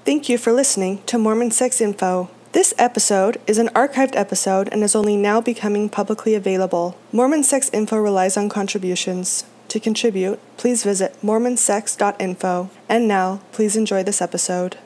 Thank you for listening to Mormon Sex Info. This episode is an archived episode and is only now becoming publicly available. Mormon Sex Info relies on contributions. To contribute, please visit mormonsex.info. And now, please enjoy this episode.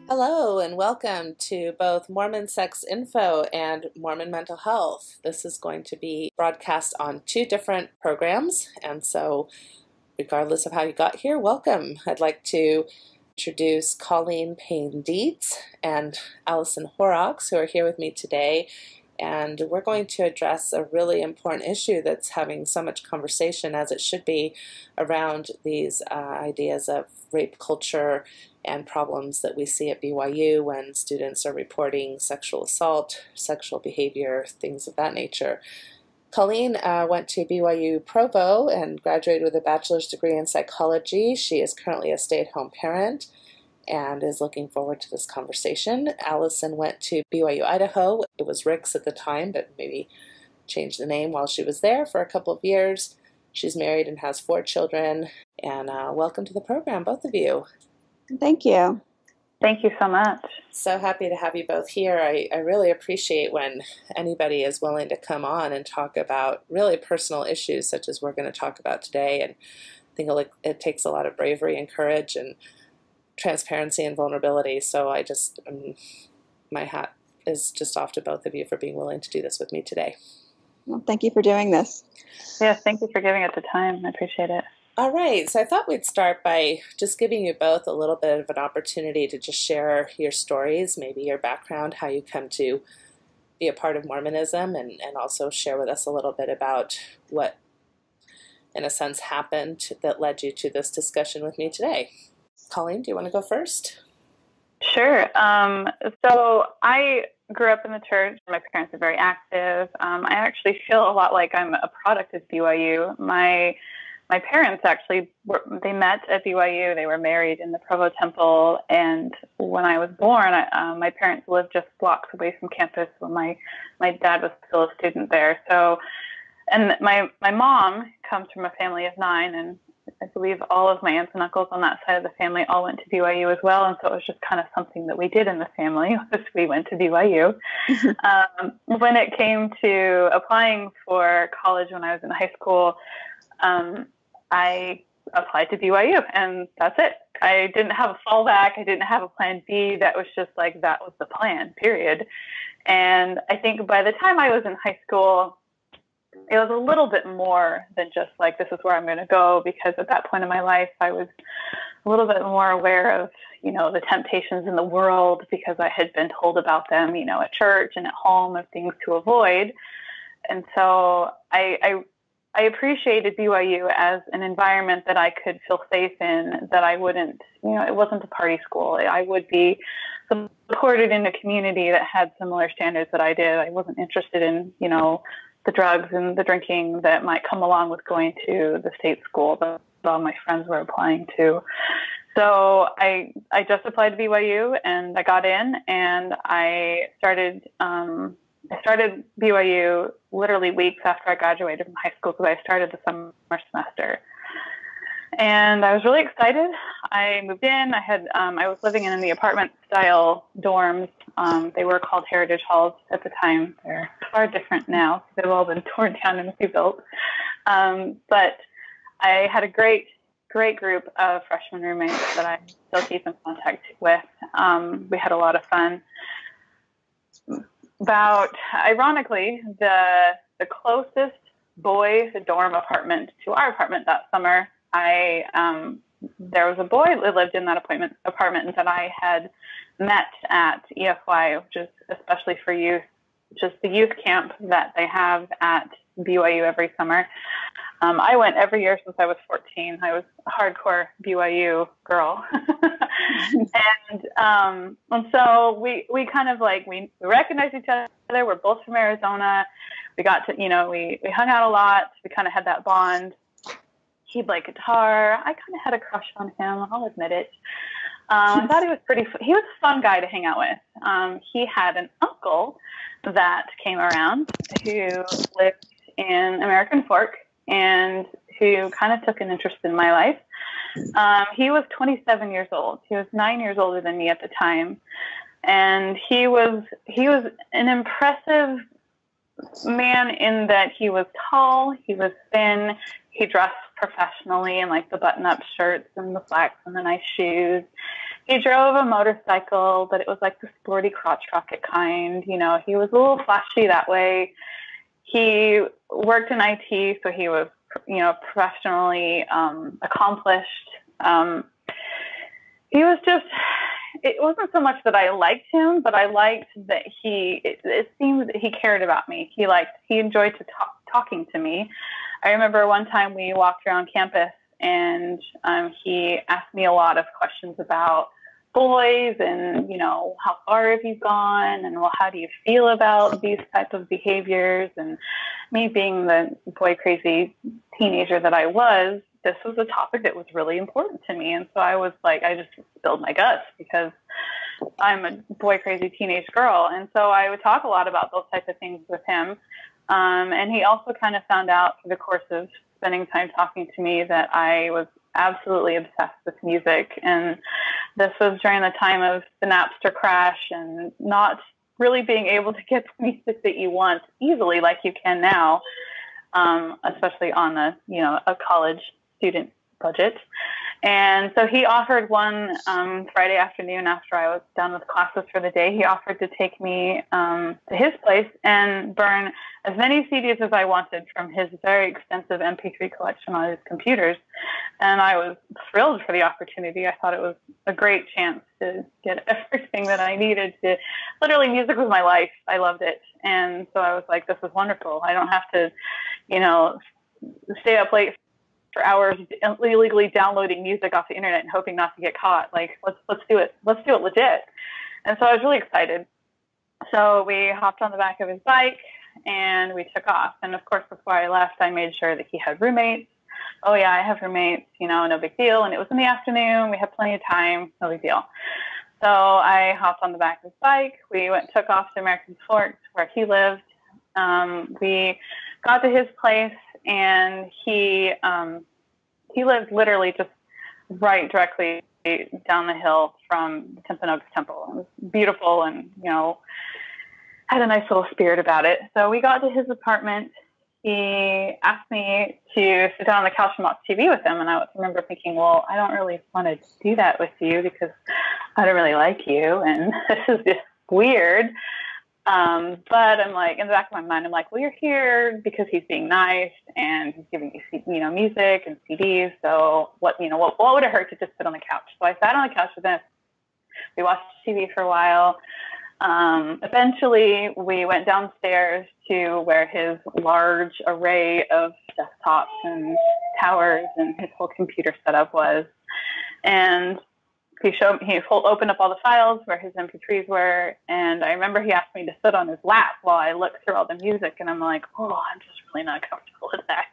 Hello and welcome to both Mormon Sex Info and Mormon Mental Health. This is going to be broadcast on two different programs, and so regardless of how you got here, welcome. I'd like to introduce Colleen, Payne, Dietz, and Alyson Horrocks, who are here with me today, and we're going to address a really important issue that's having so much conversation, as it should be, around these ideas of rape culture and problems that we see at BYU when students are reporting sexual assault, sexual behavior, things of that nature. Colleen went to BYU Provo and graduated with a bachelor's degree in psychology. She is currently a stay-at-home parent and is looking forward to this conversation. Alyson went to BYU Idaho. It was Rick's at the time, but maybe changed the name while she was there for a couple of years. She's married and has 4 children. And welcome to the program, both of you. Thank you. Thank you so much. So happy to have you both here. I really appreciate when anybody is willing to come on and talk about really personal issues such as we're going to talk about today. And I think it takes a lot of bravery and courage and transparency and vulnerability. So my hat is just off to both of you for being willing to do this with me today. Well, thank you for doing this. Yes, thank you for giving it the time. I appreciate it. All right, so I thought we'd start by just giving you both a little bit of an opportunity to just share your stories, maybe your background, how you come to be a part of Mormonism, and also share with us a little bit about what, in a sense, happened that led you to this discussion with me today. Colleen, do you want to go first? Sure. So I grew up in the church. My parents are very active. I actually feel a lot like I'm a product of BYU. My parents actually they met at BYU. They were married in the Provo Temple, and when I was born, my parents lived just blocks away from campus when my dad was still a student there. So, and my mom comes from a family of 9, and I believe all of my aunts and uncles on that side of the family all went to BYU as well, and so it was just kind of something that we did in the family, was we went to BYU. When it came to applying for college when I was in high school, I applied to BYU, and that's it. I didn't have a fallback. I didn't have a plan B. That was just like, that was the plan, period. And I think by the time I was in high school, it was a little bit more than just like, this is where I'm going to go, because at that point in my life, I was a little bit more aware of, the temptations in the world, because I had been told about them, at church and at home, of things to avoid. And so I appreciated BYU as an environment that I could feel safe in, that I wouldn't, it wasn't a party school. I would be supported in a community that had similar standards that I did. I wasn't interested in, the drugs and the drinking that might come along with going to the state school that all my friends were applying to. So I just applied to BYU, and I got in, and I started BYU literally weeks after I graduated from high school, because I started the summer semester. And I was really excited. I moved in. I was living in the apartment-style dorms. They were called Heritage Halls at the time. They're far different now. They've all been torn down and rebuilt. But I had a great group of freshman roommates that I still keep in contact with. We had a lot of fun. Ironically, the closest boys' dorm apartment to our apartment that summer, there was a boy that lived in that apartment that I had met at EFY, which is especially for youth, just the youth camp that they have at BYU every summer. I went every year since I was 14. I was a hardcore BYU girl. And so we kind of like, we recognized each other. We're both from Arizona. We got to, we hung out a lot. We kind of had that bond. He played guitar. I kind of had a crush on him. I'll admit it. I thought he was he was a fun guy to hang out with. He had an uncle that came around who lived in American Fork and who kind of took an interest in my life. He was 27 years old. He was 9 years older than me at the time. And he was an impressive man in that he was tall, he was thin, he dressed professionally in like the button-up shirts and the slacks and the nice shoes. He drove a motorcycle, but it was like the sporty crotch rocket kind. You know, he was a little flashy that way. He worked in IT, so he was, you know, professionally accomplished. He was just, it wasn't so much that I liked him, but I liked that it seemed that he cared about me. He enjoyed talking to me. I remember one time we walked around campus and he asked me a lot of questions about boys and, you know, how far have you gone? And, well, how do you feel about these type of behaviors? And me being the boy crazy teenager that I was, this was a topic that was really important to me. And so I was like, I just spilled my guts because I'm a boy crazy teenage girl. And so I would talk a lot about those types of things with him. And he also kind of found out through the course of spending time talking to me that I was absolutely obsessed with music. And this was during the time of the Napster crash and not really being able to get the music that you want easily like you can now, especially on a college student budget. And so he offered one Friday afternoon after I was done with classes for the day, he offered to take me to his place and burn as many CDs as I wanted from his very extensive MP3 collection on his computers. And I was thrilled for the opportunity. I thought it was a great chance to get everything that I needed to. Literally, music was my life. I loved it. And so I was like, this is wonderful. I don't have to, stay up late for hours illegally downloading music off the internet and hoping not to get caught. Like, let's do it. Let's do it legit. And so I was really excited. So we hopped on the back of his bike and we took off. And of course, before I left, I made sure that he had roommates. Oh yeah, I have roommates, no big deal. And it was in the afternoon. We had plenty of time. No big deal. So I hopped on the back of his bike. We took off to American Forks where he lived. We got to his place and he lived literally just right directly down the hill from Timpanogos Temple. It was beautiful and, had a nice little spirit about it. So we got to his apartment. He asked me to sit down on the couch and watch TV with him. And I remember thinking, well, I don't really want to do that with you because I don't really like you. And this is just weird. But I'm like, in the back of my mind, I'm like, well, you're here because he's being nice and he's giving you, music and CDs. So what would it hurt to just sit on the couch? So I sat on the couch with him. We watched TV for a while. Eventually we went downstairs to where his large array of desktops and towers and his whole computer setup was. And he opened up all the files where his MP3s were. And I remember he asked me to sit on his lap while I looked through all the music. And I'm like, oh, I'm just really not comfortable with that.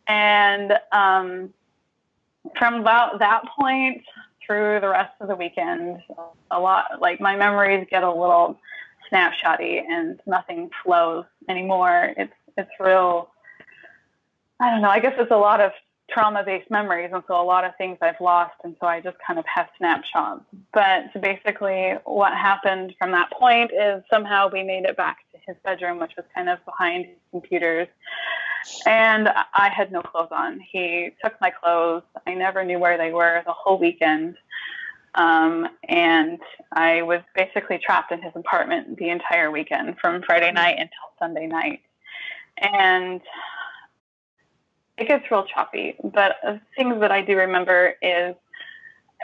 And from about that point through the rest of the weekend, a lot, like my memories get a little snapshotty and nothing flows anymore. It's real, I don't know, I guess it's a lot of trauma-based memories, and so a lot of things I've lost, and so I just kind of have snapshots. But basically what happened from that point is somehow we made it back to his bedroom, which was kind of behind his computers, and I had no clothes on. He took my clothes. I never knew where they were the whole weekend, and I was basically trapped in his apartment the entire weekend from Friday night until Sunday night. And it gets real choppy, but things that I do remember is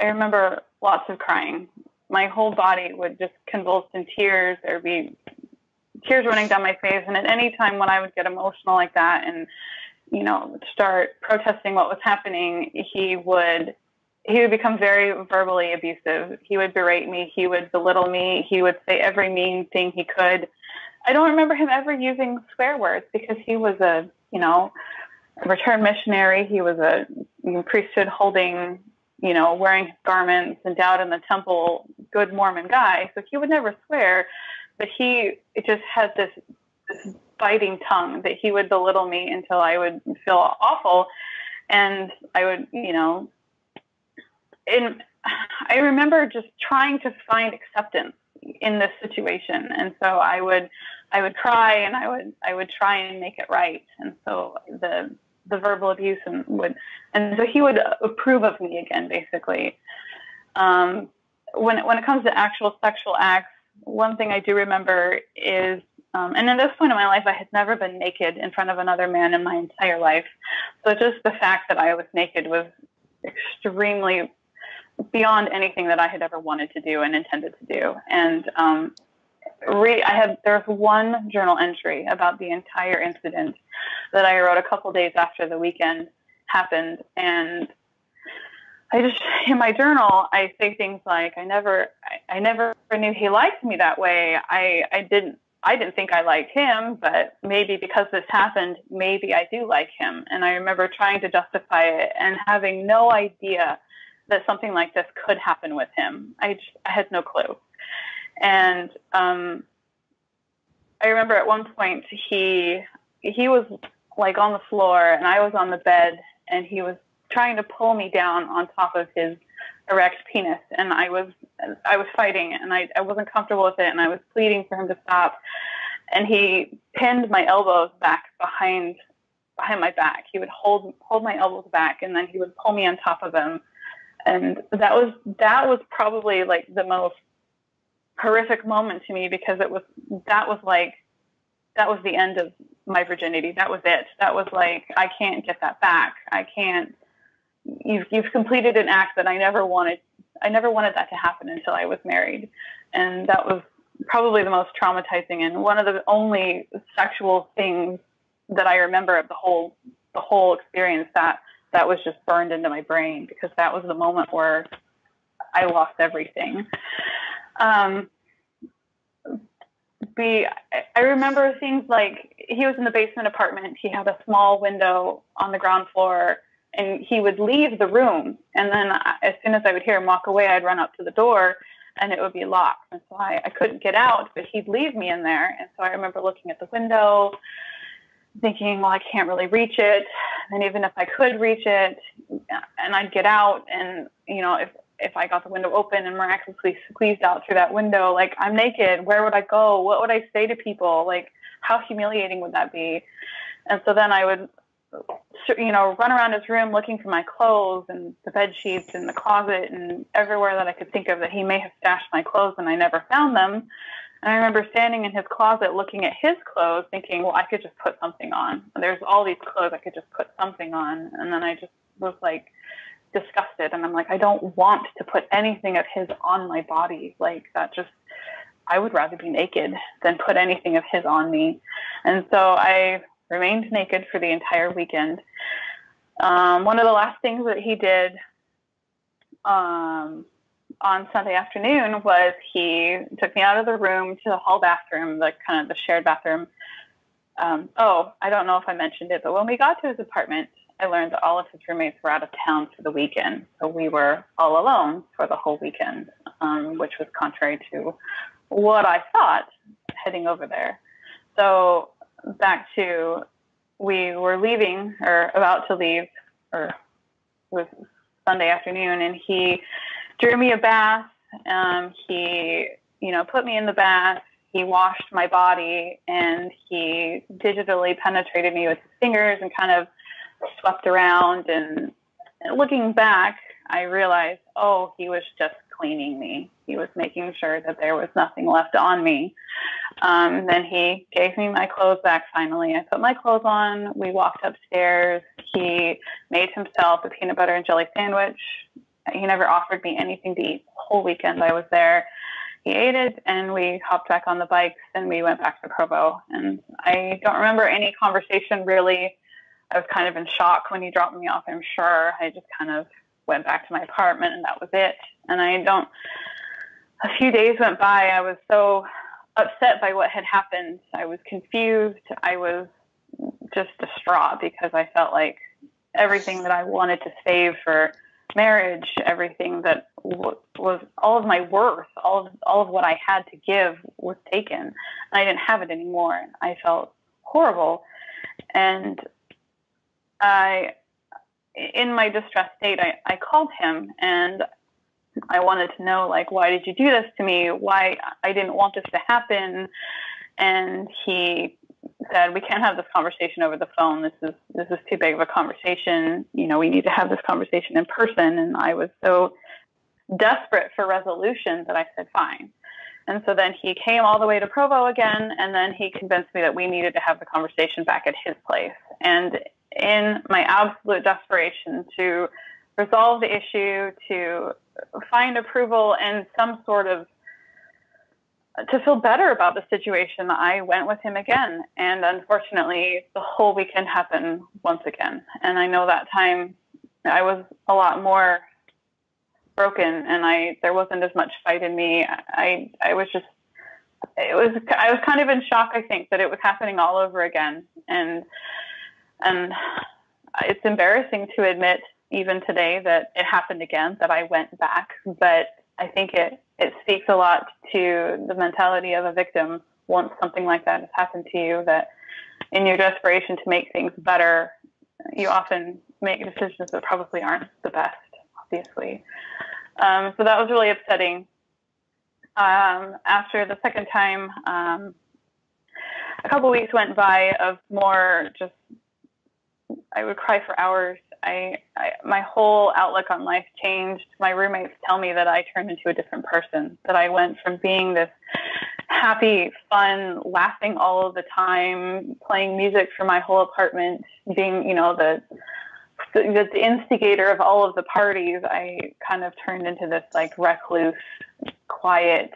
I remember lots of crying. My whole body would just convulse in tears. There'd be tears running down my face. And at any time when I would get emotional like that and, start protesting what was happening, he would become very verbally abusive. He would berate me. He would belittle me. He would say every mean thing he could. I don't remember him ever using swear words because he was a returned missionary. He was a priesthood holding, wearing his garments, endowed in the temple, good Mormon guy. So he would never swear, but it just had this biting tongue that he would belittle me until I would feel awful. And I would, and I remember just trying to find acceptance in this situation. And so I would cry, and I would try and make it right. And so the verbal abuse and so he would approve of me again, basically. When it comes to actual sexual acts, one thing I do remember is, and at this point in my life, I had never been naked in front of another man in my entire life. So just the fact that I was naked was extremely beyond anything that I had ever wanted to do and intended to do. And there's one journal entry about the entire incident that I wrote a couple days after the weekend happened. And in my journal, I say things like, I never knew he liked me that way. I didn't think I liked him, but maybe because this happened, maybe I do like him. And I remember trying to justify it and having no idea that something like this could happen with him. I had no clue. And I remember at one point he was like on the floor and I was on the bed, and he was trying to pull me down on top of his erect penis, and I was fighting, and I wasn't comfortable with it, and I was pleading for him to stop. And he pinned my elbows back behind my back. He would hold my elbows back, and then he would pull me on top of him. And that was probably like the most horrific moment to me, because that was the end of my virginity. That was it. That was like, I can't get that back. I can't. You've completed an act that I never wanted that to happen until I was married. And that was probably the most traumatizing and one of the only sexual things that I remember of the whole experience that was just burned into my brain, because that was the moment where I lost everything. I remember things like, he was in the basement apartment. He had a small window on the ground floor, and he would leave the room. And then as soon as I would hear him walk away, I'd run up to the door and it would be locked. And so I couldn't get out, but he'd leave me in there. And so I remember looking at the window thinking, well, I can't really reach it. And even if I could reach it, and I'd get out, and, if I got the window open and miraculously squeezed out through that window, like, I'm naked, where would I go? What would I say to people? Like, how humiliating would that be? And so then I would, run around his room looking for my clothes and the bed sheets and the closet and everywhere that I could think of that he may have stashed my clothes, and I never found them. And I remember standing in his closet looking at his clothes thinking, well, I could just put something on. There's all these clothes, I could just put something on. And then I just was like disgusted. And I'm like, I don't want to put anything of his on my body. Like, I would rather be naked than put anything of his on me. And so I remained naked for the entire weekend. One of the last things that he did on Sunday afternoon was he took me out of the room to the hall bathroom, the shared bathroom. I don't know if I mentioned it, but when we got to his apartment, I learned that all of his roommates were out of town for the weekend. So we were all alone for the whole weekend, which was contrary to what I thought heading over there. So back to, we were leaving, or about to leave, or it was Sunday afternoon, and he drew me a bath. He, put me in the bath. He washed my body, and he digitally penetrated me with his fingers and kind of swept around. And looking back, I realized, he was just cleaning me. He was making sure that there was nothing left on me. Then he gave me my clothes back finally. I put my clothes on. We walked upstairs. He made himself a peanut butter and jelly sandwich. He never offered me anything to eat the whole weekend I was there. He ate it, and we hopped back on the bikes, and we went back to Provo. And I don't remember any conversation, really. I was kind of in shock when he dropped me off, I'm sure. I just kind of went back to my apartment, and that was it. And a few days went by. I was so upset by what had happened. I was confused. I was just distraught, because I felt like everything that I wanted to save for marriage, everything that was all of my worth, all of what I had to give was taken, and I didn't have it anymore. I felt horrible, and in my distressed state, I called him, and I wanted to know, like, why did you do this to me? Why I didn't want this to happen. And he said, we can't have this conversation over the phone. This is too big of a conversation. You know, we need to have this conversation in person. And I was so desperate for resolution that I said, fine. And so then he came all the way to Provo again, and then he convinced me that we needed to have the conversation back at his place. And in my absolute desperation to resolve the issue, to find approval and some sort of, to feel better about the situation, I went with him again. And unfortunately, the whole weekend happened once again. And I know that time I was a lot more broken, and there wasn't as much fight in me. I was kind of in shock, I think, that it was happening all over again. And it's embarrassing to admit even today that it happened again, that I went back, but I think it speaks a lot to the mentality of a victim once something like that has happened to you, that in your desperation to make things better, you often make decisions that probably aren't the best, obviously. So that was really upsetting. After the second time, a couple weeks went by of more just, I would cry for hours. My whole outlook on life changed. My roommates tell me that I turned into a different person, that I went from being this happy, fun, laughing all of the time, playing music for my whole apartment, being, you know, the instigator of all of the parties. I kind of turned into this like recluse, quiet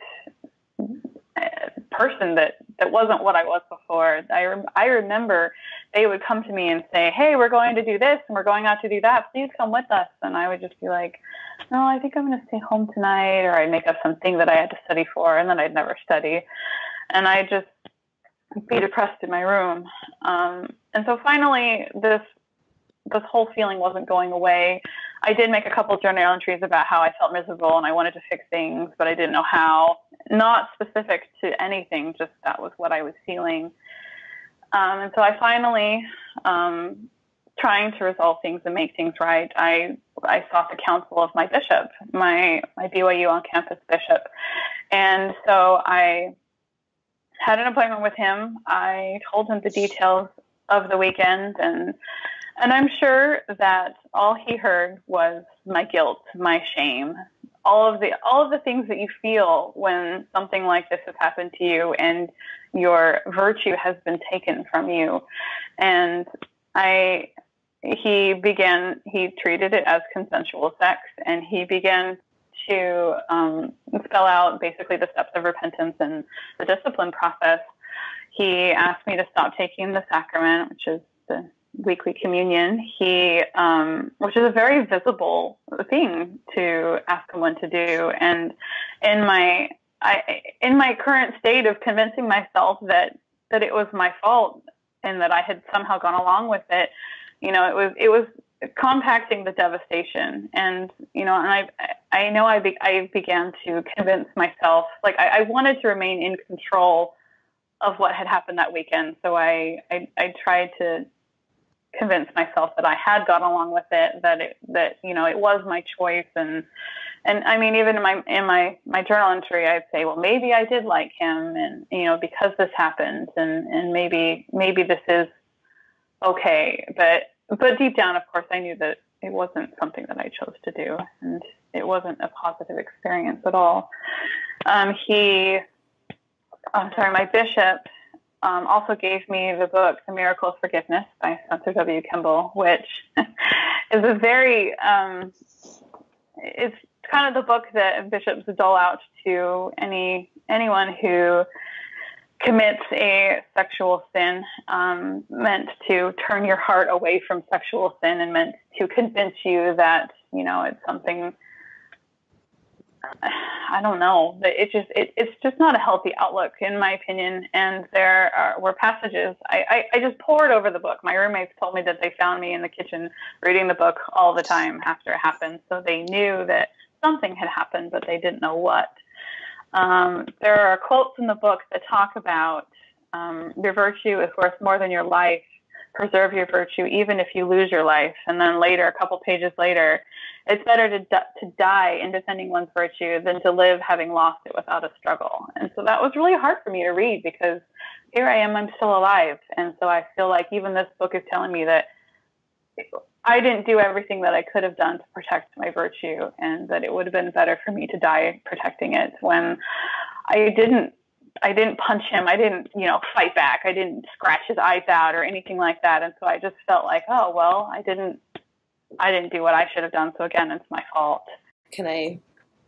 person that wasn't what I was before. I remember they would come to me and say, hey, we're going to do this and we're going out to do that. Please come with us. And I would just be like, no, I think I'm going to stay home tonight. Or I'd make up something that I had to study for, and then I'd never study. And I'd just be depressed in my room. And so finally, this whole feeling wasn't going away. I did make a couple of journal entries about how I felt miserable and I wanted to fix things, but I didn't know how. Not specific to anything, just that was what I was feeling. And so I finally, trying to resolve things and make things right, I sought the counsel of my bishop, my BYU on-campus bishop. And so I had an appointment with him. I told him the details of the weekend, and I'm sure that all he heard was my guilt, my shame, all of the things that you feel when something like this has happened to you and your virtue has been taken from you. And he treated it as consensual sex, and he began to spell out basically the steps of repentance and the discipline process. He asked me to stop taking the sacrament, which is the weekly communion. Which is a very visible thing to ask someone to do. And in my current state of convincing myself that it was my fault and that I had somehow gone along with it, you know, it was compacting the devastation. And, you know, and I began to convince myself, like I wanted to remain in control of what had happened that weekend. So I tried to convince myself that I had gone along with it, that you know, it was my choice. And I mean, even in my journal entry, I'd say, well, maybe I did like him, and, you know, because this happened, and maybe this is okay. But deep down, of course, I knew that it wasn't something that I chose to do, and it wasn't a positive experience at all. My bishop also gave me the book, The Miracle of Forgiveness by Spencer W. Kimball, which is a very, it's kind of the book that bishops dole out to anyone who commits a sexual sin, meant to turn your heart away from sexual sin and meant to convince you that, you know, it's something I don't know. It's just not a healthy outlook, in my opinion. And there were passages. I just poured over the book. My roommates told me that they found me in the kitchen reading the book all the time after it happened. So they knew that something had happened, but they didn't know what. There are quotes in the book that talk about your virtue is worth more than your life. Preserve your virtue even if you lose your life. And then later, a couple pages later, it's better to die in defending one's virtue than to live having lost it without a struggle. And so that was really hard for me to read, because here I am, I'm still alive. And so I feel like even this book is telling me that I didn't do everything that I could have done to protect my virtue, and that it would have been better for me to die protecting it, when I didn't punch him. I didn't, fight back. I didn't scratch his eyes out or anything like that. And so I just felt like, oh, well, I didn't do what I should have done. So again, it's my fault. Can I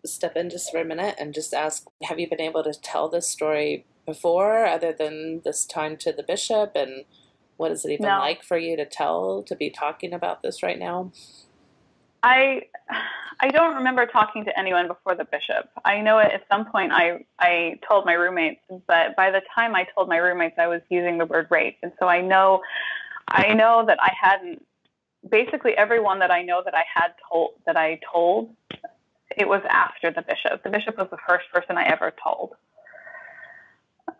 step in just for a minute and just ask, have you been able to tell this story before, other than this time to the bishop? And what is it even like for you to be talking about this right now? I don't remember talking to anyone before the bishop. I know at some point I told my roommates, but by the time I told my roommates, I was using the word rape. And so I know that I hadn't, basically everyone that I know that I told, it was after the bishop. The bishop was the first person I ever told.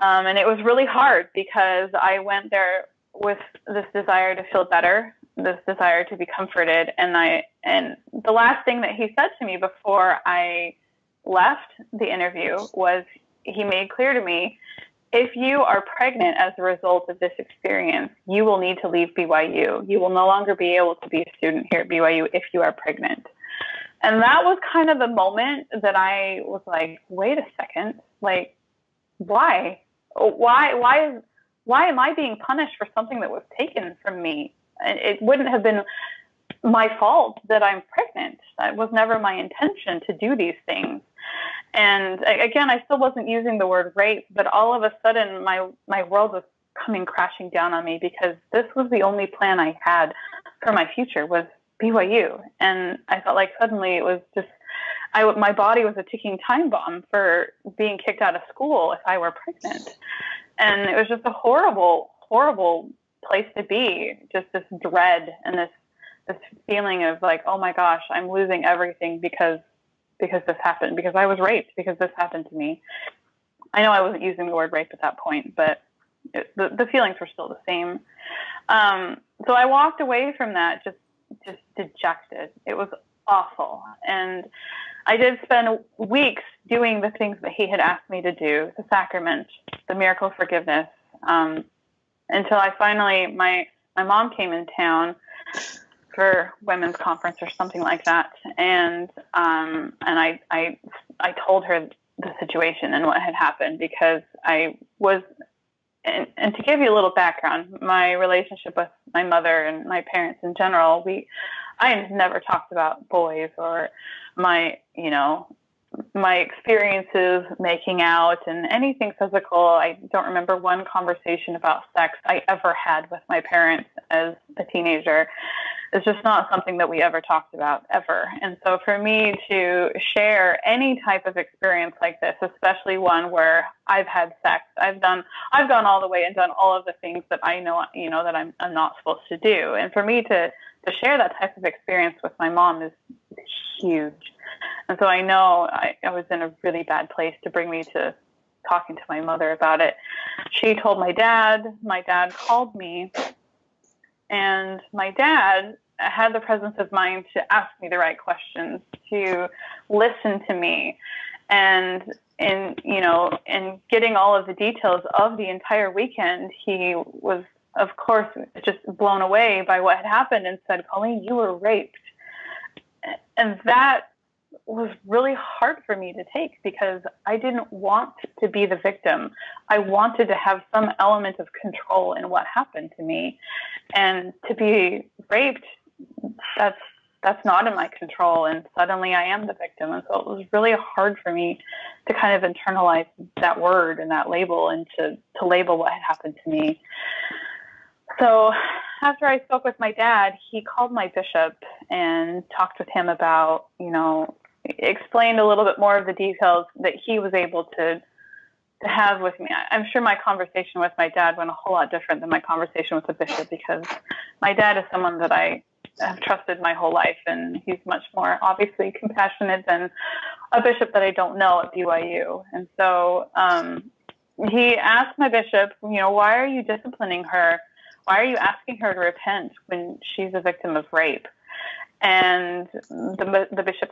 And it was really hard, because I went there with this desire to feel better, this desire to be comforted. And the last thing that he said to me before I left the interview was, he made clear to me, if you are pregnant as a result of this experience, you will need to leave BYU. You will no longer be able to be a student here at BYU if you are pregnant. And that was kind of the moment that I was like, wait a second, like, why am I being punished for something that was taken from me? It wouldn't have been my fault that I'm pregnant. It was never my intention to do these things. And again, I still wasn't using the word rape, but all of a sudden my world was coming crashing down on me, because this was the only plan I had for my future, was BYU. And I felt like suddenly it was just, my body was a ticking time bomb for being kicked out of school if I were pregnant. And it was just a horrible, horrible place to be, just this dread and this feeling of like, oh my gosh, I'm losing everything because this happened, because I was raped, because this happened to me. I know I wasn't using the word rape at that point, but the feelings were still the same. So I walked away from that just dejected. It was awful. And I did spend weeks doing the things that he had asked me to do, the sacrament, the miracle of forgiveness, until I finally, my mom came in town for women's conference or something like that. And I told her the situation and what had happened, because I was, and to give you a little background, my relationship with my mother and my parents in general, I had never talked about boys or my experiences making out and anything physical. I don't remember one conversation about sex I ever had with my parents as a teenager. It's just not something that we ever talked about, ever. And so for me to share any type of experience like this, especially one where I've had sex, I've gone all the way and done all of the things that I know, that I'm not supposed to do. And for me to share that type of experience with my mom is huge. And so I know I was in a really bad place to bring me to talking to my mother about it. She told my dad called me, and my dad had the presence of mind to ask me the right questions, to listen to me. And in getting all of the details of the entire weekend, he was, of course, just blown away by what had happened and said, "Colleen, you were raped." And that was really hard for me to take, because I didn't want to be the victim. I wanted to have some element of control in what happened to me. And to be raped, that's not in my control. And suddenly I am the victim. And so it was really hard for me to kind of internalize that word and that label, and to label what had happened to me. So after I spoke with my dad, he called my bishop and talked with him about, explained a little bit more of the details that he was able to have with me. I'm sure my conversation with my dad went a whole lot different than my conversation with the bishop, because my dad is someone that I have trusted my whole life, and he's much more obviously compassionate than a bishop that I don't know at BYU. And so he asked my bishop, why are you disciplining her? Why are you asking her to repent when she's a victim of rape? And the bishop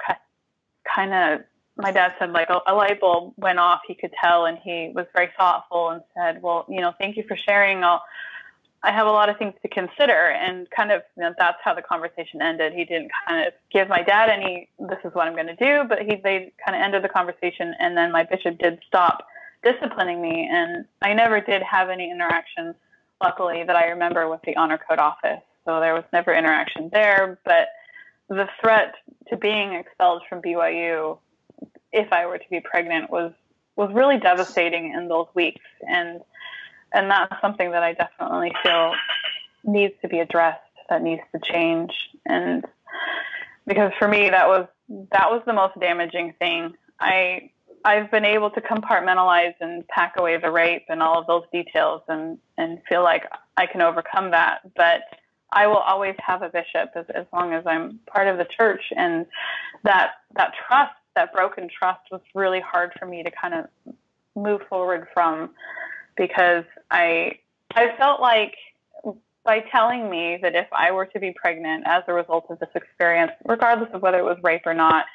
kind of, my dad said, like a light bulb went off, he could tell, and he was very thoughtful and said, well, thank you for sharing. I have a lot of things to consider. And kind of, that's how the conversation ended. He didn't kind of give my dad this is what I'm going to do, but they kind of ended the conversation. And then my bishop did stop disciplining me. And I never did have any interaction, luckily, that I remember with the honor code office. So there was never interaction there. But the threat to being expelled from BYU, if I were to be pregnant, was really devastating in those weeks. And that's something that I definitely feel needs to be addressed, that needs to change. And because for me, that was the most damaging thing. I've been able to compartmentalize and pack away the rape and all of those details and feel like I can overcome that. But I will always have a bishop as long as I'm part of the church. And that trust, that broken trust, was really hard for me to kind of move forward from, because I felt like by telling me that if I were to be pregnant as a result of this experience, regardless of whether it was rape or not,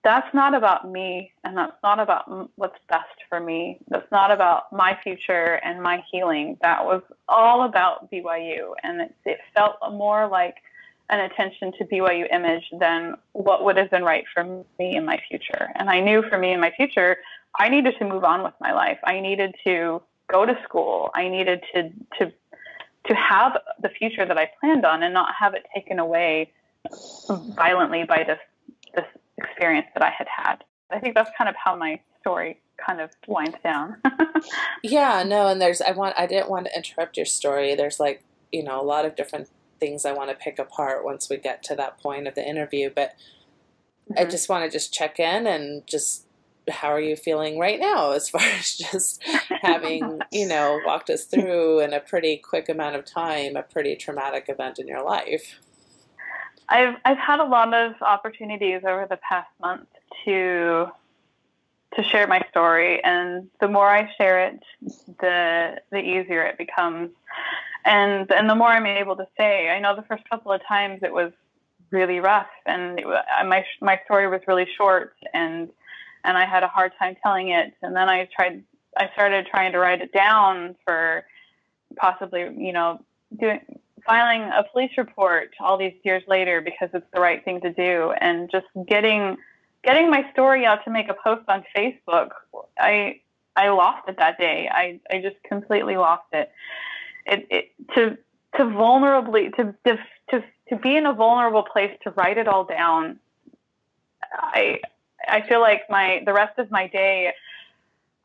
that's not about me, and that's not about what's best for me. That's not about my future and my healing. That was all about BYU, and it felt more like an attention to BYU image than what would have been right for me in my future. And I knew for me in my future, I needed to move on with my life. I needed to go to school. I needed to have the future that I planned on and not have it taken away violently by this experience that I had had. I think that's kind of how my story kind of winds down. Yeah, no, and I didn't want to interrupt your story. There's a lot of different things I want to pick apart once we get to that point of the interview, but I just want to check in and how are you feeling right now, as far as just having, walked us through in a pretty quick amount of time, a pretty traumatic event in your life? I've had a lot of opportunities over the past month to share my story, and the more I share it, the easier it becomes. And the more I'm able to say. I know the first couple of times it was really rough, and my story was really short, and I had a hard time telling it. And then I started trying to write it down for possibly, filing a police report all these years later, because it's the right thing to do. And just getting my story out to make a post on Facebook, I lost it that day. I just completely lost it. To be in a vulnerable place, to write it all down, I feel like the rest of my day,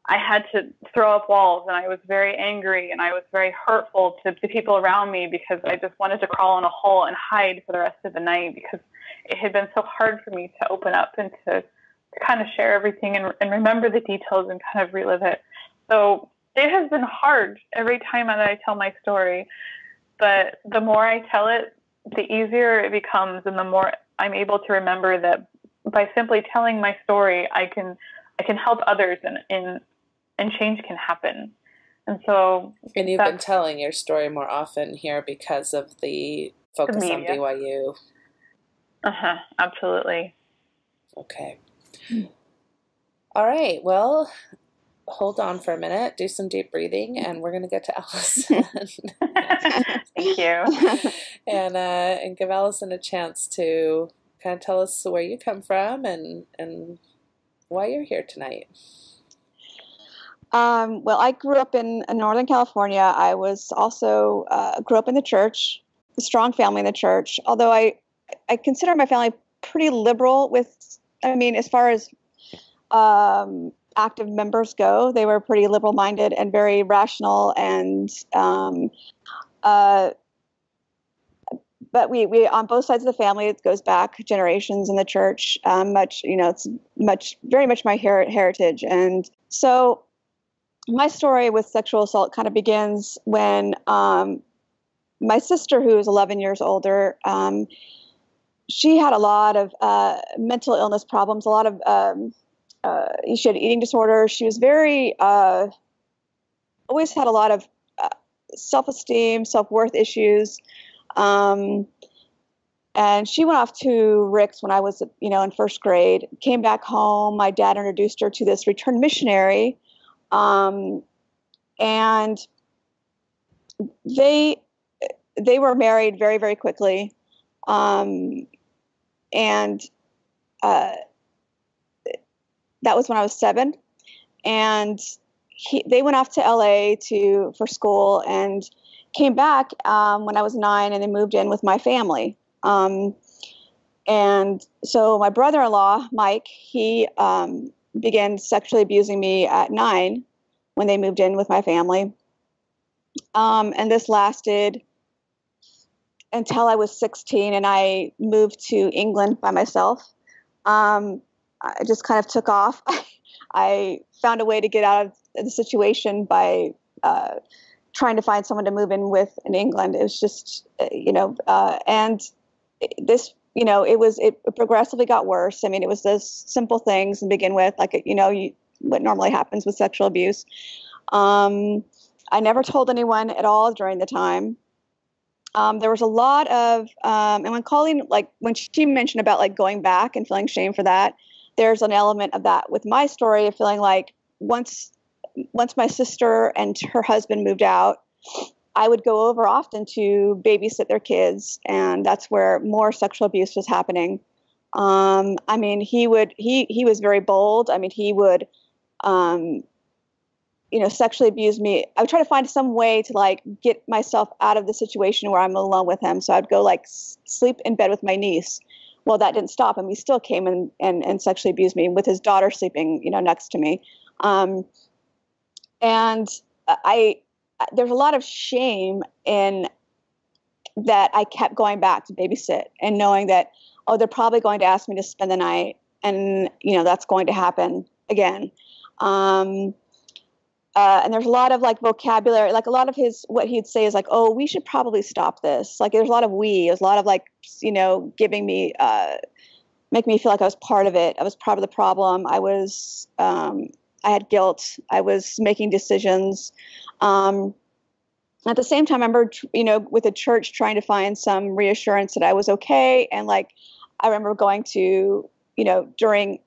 I had to throw up walls, and I was very angry, and I was very hurtful to the people around me, because I just wanted to crawl in a hole and hide for the rest of the night, because it had been so hard for me to open up and to kind of share everything and remember the details and kind of relive it. So it has been hard every time that I tell my story, but the more I tell it, the easier it becomes, and the more I'm able to remember that by simply telling my story, I can help others, and change can happen. And so, and you've been telling your story more often here because of the focus on BYU. Absolutely. Okay. All right. Well, hold on for a minute, do some deep breathing, and we're going to get to Alyson. Thank you. And give Alyson a chance to kind of tell us where you come from and why you're here tonight. Well, I grew up in Northern California. I was also grew up in the church, a strong family in the church, although I consider my family pretty liberal as far as active members go. They were pretty liberal-minded and very rational, and but we on both sides of the family, it goes back generations in the church. It's very much my heritage. And so my story with sexual assault kind of begins when my sister, who is 11 years older, she had a lot of mental illness problems, a lot of she had eating disorders. She was very always had a lot of self-esteem, self-worth issues. And she went off to Rick's when I was, in first grade, came back home. My dad introduced her to this returned missionary. And they were married very, very quickly. And that was when I was 7. And they went off to LA for school and came back when I was 9, and they moved in with my family. And so my brother-in-law, Mike, he began sexually abusing me at 9 when they moved in with my family. And this lasted until I was 16, and I moved to England by myself. I just kind of took off. I found a way to get out of the situation by trying to find someone to move in with in England. It was just, and this, it progressively got worse. I mean, it was those simple things to begin with, like, what normally happens with sexual abuse. I never told anyone at all during the time. There was a lot of, and when Colleen, when she mentioned about going back and feeling shame for that, there's an element of that with my story of feeling like once my sister and her husband moved out, I would go over often to babysit their kids, and that's where more sexual abuse was happening. I mean, he was very bold. I mean, he would, sexually abuse me. I would try to find some way to get myself out of the situation where I'm alone with him. So I'd go sleep in bed with my niece. Well, that didn't stop him. He still came and sexually abused me with his daughter sleeping, next to me. And there's a lot of shame in that. I kept going back to babysit and knowing that, they're probably going to ask me to spend the night, and, that's going to happen again. And there's a lot of vocabulary, a lot of what he'd say is we should probably stop this. There's a lot of there's a lot of giving me, make me feel like I was part of it. I was part of the problem. I was, I had guilt. I was making decisions. At the same time, I remember, with the church trying to find some reassurance that I was okay. And I remember going to, during,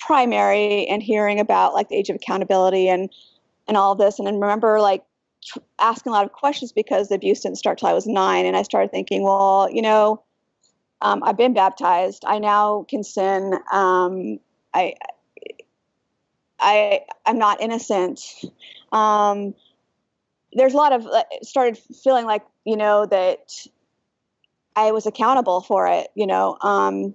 primary and hearing about the age of accountability and all of this. And then remember asking a lot of questions because the abuse didn't start till I was 9. And I started thinking, well, I've been baptized. I now can sin. I'm not innocent. There's a lot of, started feeling that I was accountable for it, and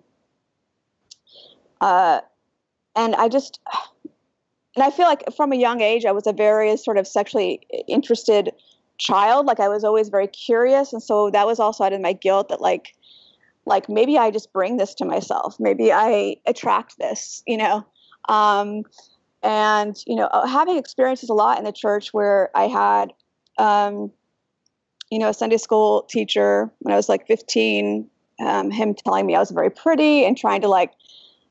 I feel like from a young age, I was a very sort of sexually interested child. I was always very curious. And so that was also out of my guilt that maybe I just bring this to myself. Maybe I attract this, and, having experiences a lot in the church where I had, a Sunday school teacher when I was 15, him telling me I was very pretty and trying to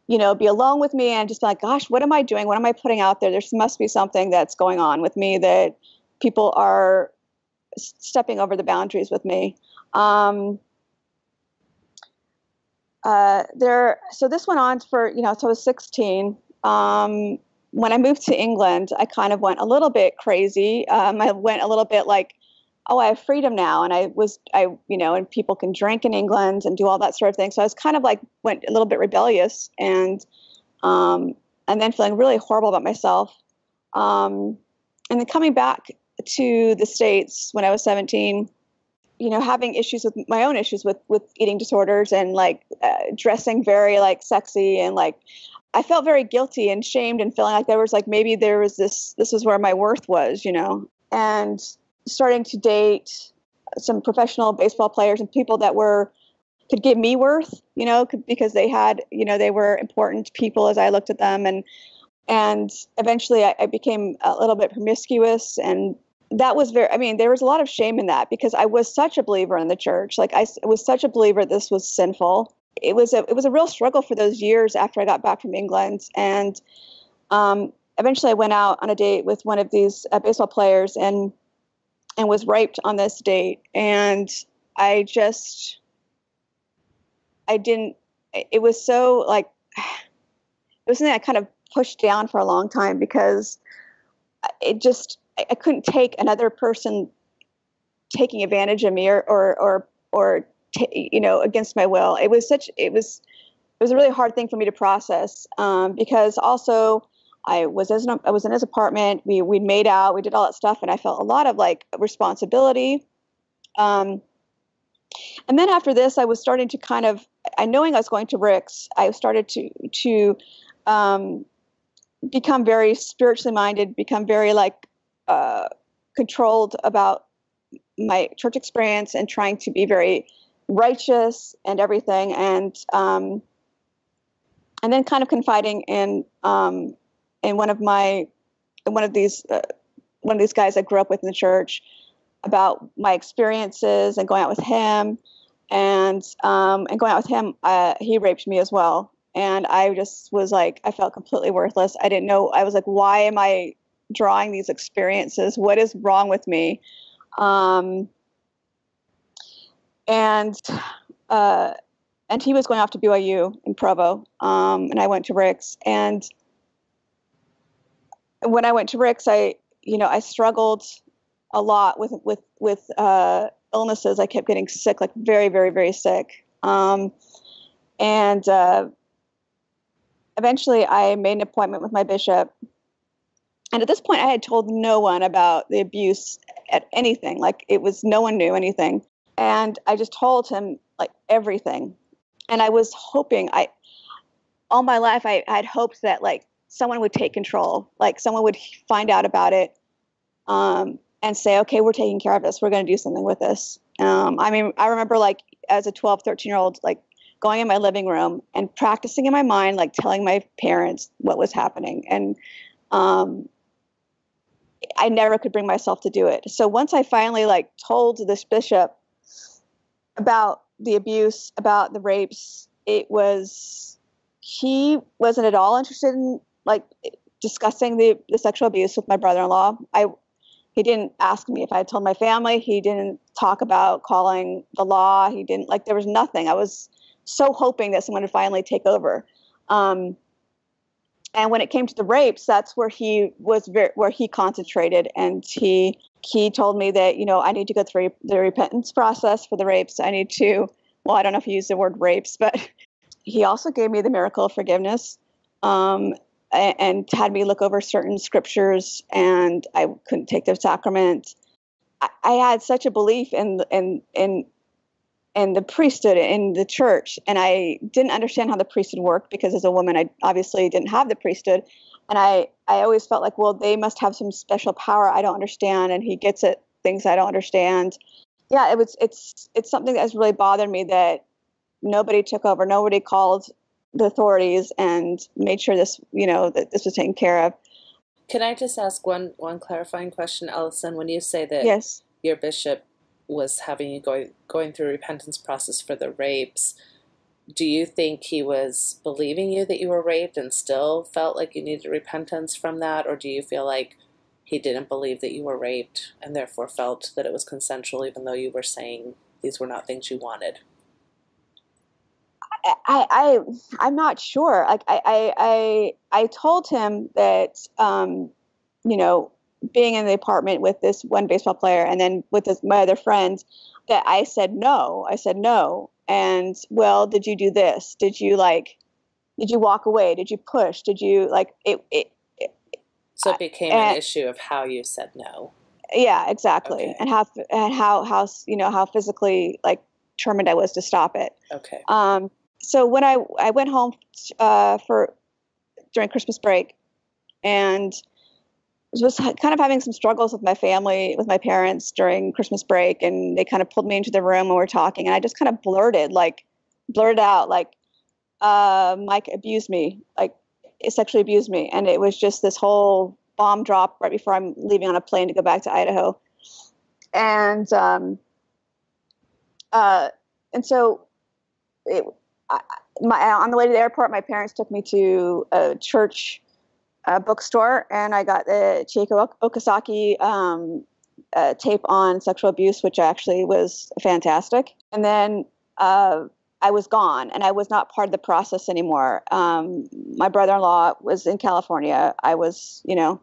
be alone with me and just be gosh, what am I doing? What am I putting out there? There must be something that's going on with me, that people are stepping over the boundaries with me. So this went on for, so I was 16. When I moved to England, I kind of went a little bit crazy. I went a little bit I have freedom now. And and people can drink in England and do all that sort of thing. So I was kind of went a little bit rebellious and then feeling really horrible about myself. And then coming back to the States when I was 17, having issues with my own issues with eating disorders and dressing very sexy and I felt very guilty and shamed and feeling like there was maybe this was where my worth was, and starting to date some professional baseball players and people that could give me worth, because they had, they were important people as I looked at them. And eventually I became a little bit promiscuous, and that was there was a lot of shame in that, because I was such a believer in the church. Like I was such a believer this was sinful. It was a real struggle for those years after I got back from England. And eventually I went out on a date with one of these baseball players and was raped on this date. And it was so it was something I kind of pushed down for a long time, because I couldn't take another person taking advantage of me or against my will. It was a really hard thing for me to process, because also I was in his apartment. We made out, we did all that stuff, and I felt a lot of responsibility. And then after this, I was starting to knowing I was going to Rick's, I started to become very spiritually minded, become very controlled about my church experience, and trying to be very righteous and everything. And then kind of confiding in one of these guys I grew up with in the church about my experiences and going out with him, and going out with him, he raped me as well. And I just was I felt completely worthless. I didn't know. I was like, why am I drawing these experiences? What is wrong with me? And he was going off to BYU in Provo. And I went to Rick's. And when I went to Rick's, I struggled a lot with illnesses. I kept getting sick, very, very, very sick. And eventually I made an appointment with my bishop. And at this point I had told no one about the abuse at anything. No one knew anything. And I just told him everything. And I was hoping, all my life I had hoped that someone would take control, someone would find out about it, and say, okay, we're taking care of this. We're going to do something with this. I remember as a 12, 13-year-old, going in my living room and practicing in my mind, telling my parents what was happening. And I never could bring myself to do it. So once I finally told this bishop about the abuse, about the rapes, he wasn't at all interested in discussing the sexual abuse with my brother-in-law. He didn't ask me if I had told my family. He didn't talk about calling the law. He didn't there was nothing. I was so hoping that someone would finally take over. And when it came to the rapes, that's where he concentrated. And he told me that, I need to go through the repentance process for the rapes. I need to, well, I don't know if he used the word rapes, but he also gave me the miracle of forgiveness, and had me look over certain scriptures, and I couldn't take the sacrament. I had such a belief in the priesthood in the church, and I didn't understand how the priesthood worked, because as a woman, I obviously didn't have the priesthood. And I always felt well, they must have some special power I don't understand, and he gets at things I don't understand. Yeah, it's something that has really bothered me, that nobody took over, nobody called the authorities and made sure this, that this was taken care of. Can I just ask one clarifying question, Alyson? When you say that yes, your bishop was having you going through a repentance process for the rapes, do you think he was believing you that you were raped and still felt like you needed repentance from that? Or do you feel like he didn't believe that you were raped and therefore felt that it was consensual, even though you were saying these were not things you wanted? I'm not sure. I told him that, being in the apartment with this one baseball player and then with my other friends, that I said no. And, well, did you do this? Did you walk away? Did you push? Did you So it became an issue of how you said no. Yeah, exactly. Okay. And how physically determined I was to stop it. Okay. So when I went home during Christmas break, and was kind of having some struggles with my family, with my parents during Christmas break, and they kind of pulled me into the room and we were talking, and I just kind of blurted out, like, Mike abused me, like, sexually abused me. And it was just this whole bomb drop right before I'm leaving on a plane to go back to Idaho. And so on the way to the airport, my parents took me to a church bookstore, and I got the Chieko Okasaki tape on sexual abuse, which actually was fantastic. And then I was gone, and I was not part of the process anymore. My brother-in-law was in California. I was, in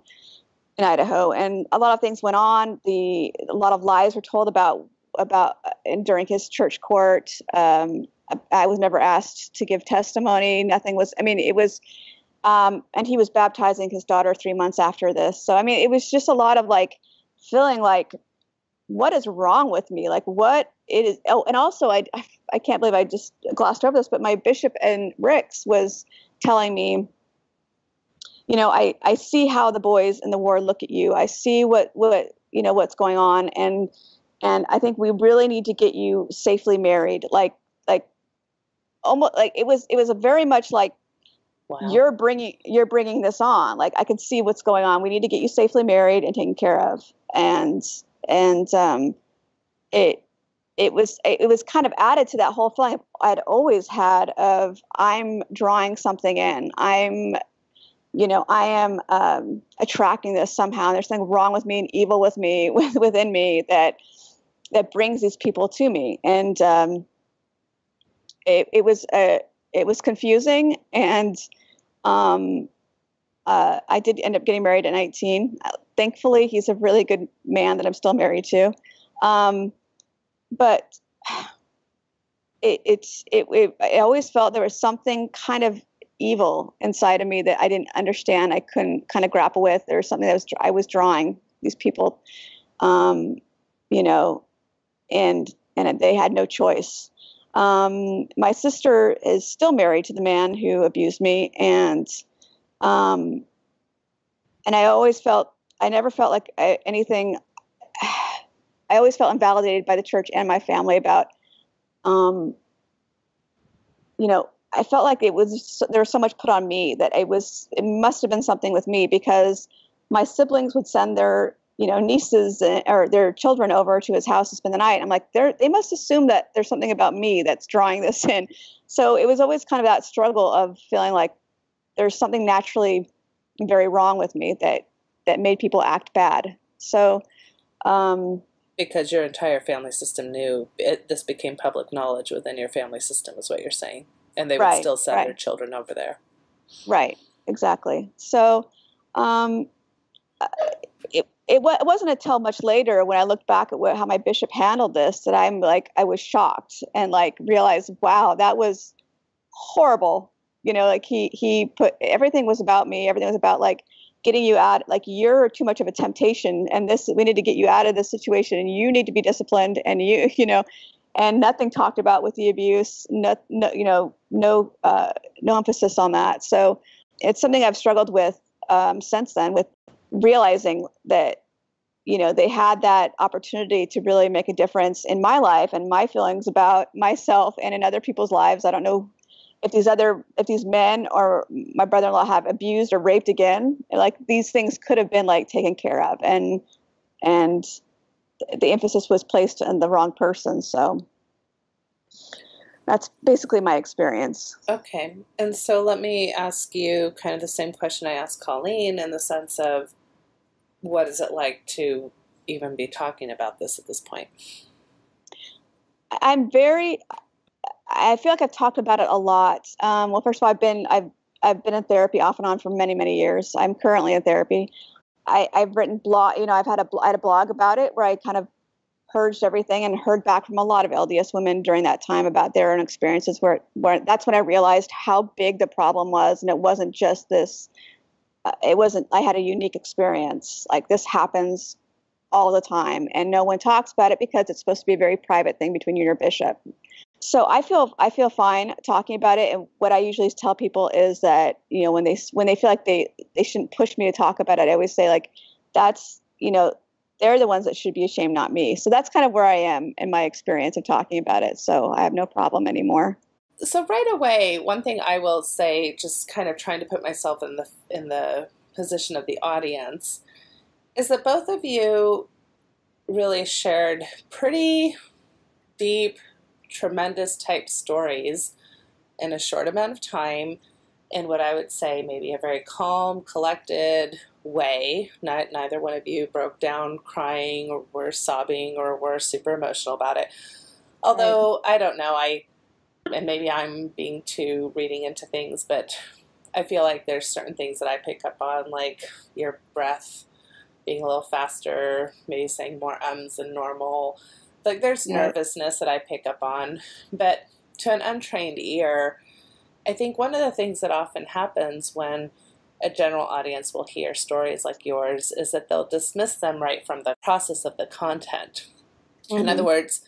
Idaho, and a lot of things went on. A lot of lies were told about during his church court. I was never asked to give testimony. Nothing was. It was, and he was baptizing his daughter 3 months after this. So it was just a lot of feeling like, what is wrong with me? Like, what it is. Oh, and also I can't believe I just glossed over this, but my bishop in Ricks was telling me, I see how the boys in the ward look at you. I see what's going on. And I think we really need to get you safely married. Like almost like it was a very much like, wow, you're bringing this on. Like, I can see what's going on. We need to get you safely married and taken care of. And it was kind of added to that whole feeling I'd always had of, I'm drawing something in. I am attracting this somehow. And there's something wrong with me and evil with me, within me that brings these people to me. And it was confusing. And I did end up getting married at 19. Thankfully, he's a really good man that I'm still married to. But I always felt there was something kind of evil inside of me that I didn't understand. I couldn't kind of grapple with. There was something that I was drawing these people, and they had no choice. My sister is still married to the man who abused me, and I never felt like anything. I always felt invalidated by the church and my family about, I felt like there was so much put on me that it must have been something with me, because my siblings would send their, nieces or their children over to his house to spend the night. I'm like, they must assume that there's something about me that's drawing this in. So it was always kind of that struggle of feeling like there's something naturally very wrong with me that made people act bad. So, because your entire family system knew this became public knowledge within your family system, is what you're saying. And they would still send their children over there. Right, exactly. So it wasn't until much later when I looked back at how my bishop handled this that I was shocked and realized, wow, that was horrible. He put, everything was about me. Everything was about getting you out, you're too much of a temptation, and we need to get you out of this situation, and you need to be disciplined, and and nothing talked about with the abuse, no emphasis on that. So it's something I've struggled with since then, with realizing that, they had that opportunity to really make a difference in my life and my feelings about myself and in other people's lives. I don't know if these men or my brother-in-law have abused or raped again, these things could have been taken care of, and the emphasis was placed on the wrong person. So that's basically my experience. Okay. And so let me ask you kind of the same question I asked Colleen, in the sense of, what is it like to even be talking about this at this point? I feel like I've talked about it a lot. Well, first of all, I've been in therapy off and on for many, many years. I'm currently in therapy. I've written blog. I had a blog about it where I kind of purged everything and heard back from a lot of LDS women during that time about their own experiences. Where that's when I realized how big the problem was, and it wasn't just this. I had a unique experience. This happens all the time, and no one talks about it because it's supposed to be a very private thing between you and your bishop. So I feel fine talking about it. And what I usually tell people is that, when they feel like they shouldn't push me to talk about it, I always say, that's, they're the ones that should be ashamed, not me. So that's kind of where I am in my experience of talking about it. So I have no problem anymore. So right away, one thing I will say, just kind of trying to put myself in the position of the audience, is that both of you really shared pretty deep, tremendous type stories in a short amount of time, in what I would say maybe a very calm, collected way. Neither one of you broke down crying or were sobbing or were super emotional about it. Although, I don't know, and maybe I'm being too reading into things, but I feel like there's certain things that I pick up on, like your breath being a little faster, maybe saying more ums than normal. Like there's nervousness that I pick up on. But to an untrained ear, I think one of the things that often happens when a general audience will hear stories like yours is that they'll dismiss them right from the process of the content. Mm-hmm. In other words,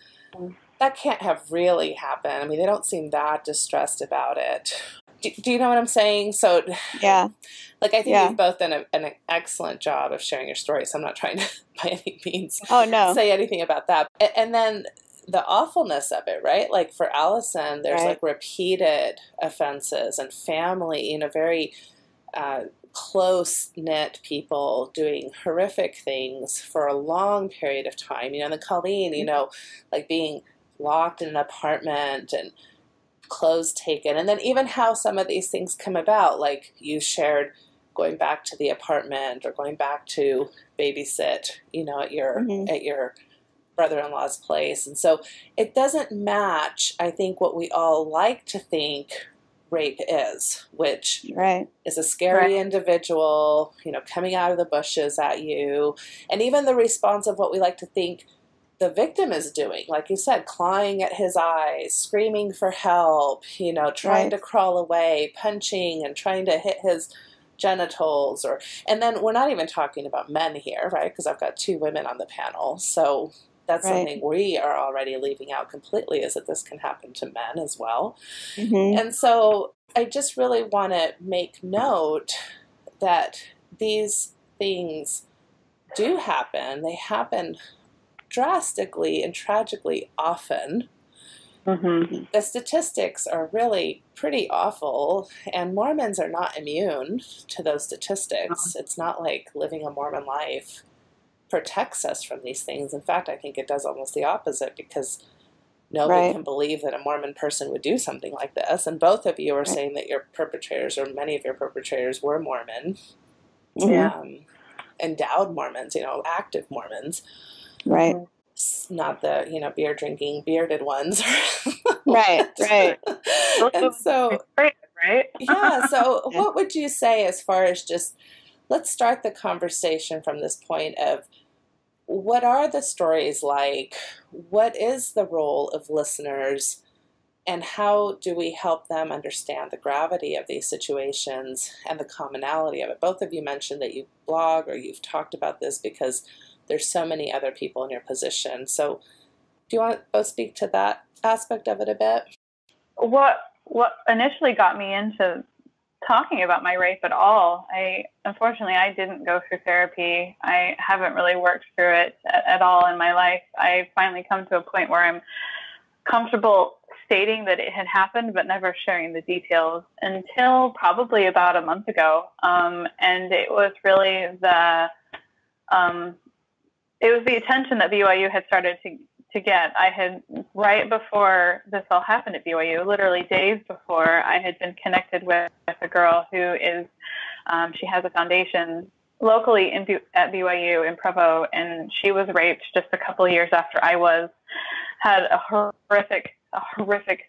that can't have really happened. I mean, they don't seem that distressed about it. Do you know what I'm saying? So, yeah. Like, I think you've both done an excellent job of sharing your story, so I'm not trying to, by any means, say anything about that. And then the awfulness of it, right? Like, for Alyson, there's, like, repeated offenses and family, very close-knit people doing horrific things for a long period of time. And then Colleen, like being locked in an apartment and clothes taken. And then even how some of these things come about, like you shared going back to the apartment or going back to babysit, at your brother-in-law's place. And so it doesn't match, I think, what we all like to think rape is, which is a scary individual, coming out of the bushes at you. And even the response of what we like to think the victim is doing, like you said, clawing at his eyes, screaming for help, trying to crawl away, punching and trying to hit his genitals. And then we're not even talking about men here, right? Because I've got 2 women on the panel. So that's something we are already leaving out completely, is that this can happen to men as well. Mm-hmm. And so I just really want to make note that these things do happen. They happen drastically and tragically often. Mm-hmm. The statistics are really pretty awful, and Mormons are not immune to those statistics. It's not like living a Mormon life protects us from these things. In fact, I think it does almost the opposite, because nobody can believe that a Mormon person would do something like this. And both of you are saying that your perpetrators, or many of your perpetrators, were Mormon, endowed Mormons, active Mormons. Right. Not the, beer drinking, bearded ones. Right. And so, so what would you say as far as just, let's start the conversation from this point of, what are the stories like? What is the role of listeners? And how do we help them understand the gravity of these situations and the commonality of it? Both of you mentioned that you blog or you've talked about this because there's so many other people in your position. So do you want to both speak to that aspect of it a bit? What initially got me into talking about my rape at all, unfortunately, I didn't go through therapy. I haven't really worked through it at all in my life. I finally come to a point where I'm comfortable stating that it had happened, but never sharing the details until probably about a month ago. And it was really the attention that BYU had started to get. I had, right before this all happened at BYU, literally days before, I had been connected with a girl who is, she has a foundation locally at BYU in Provo, and she was raped just a couple of years after I was, had a horrific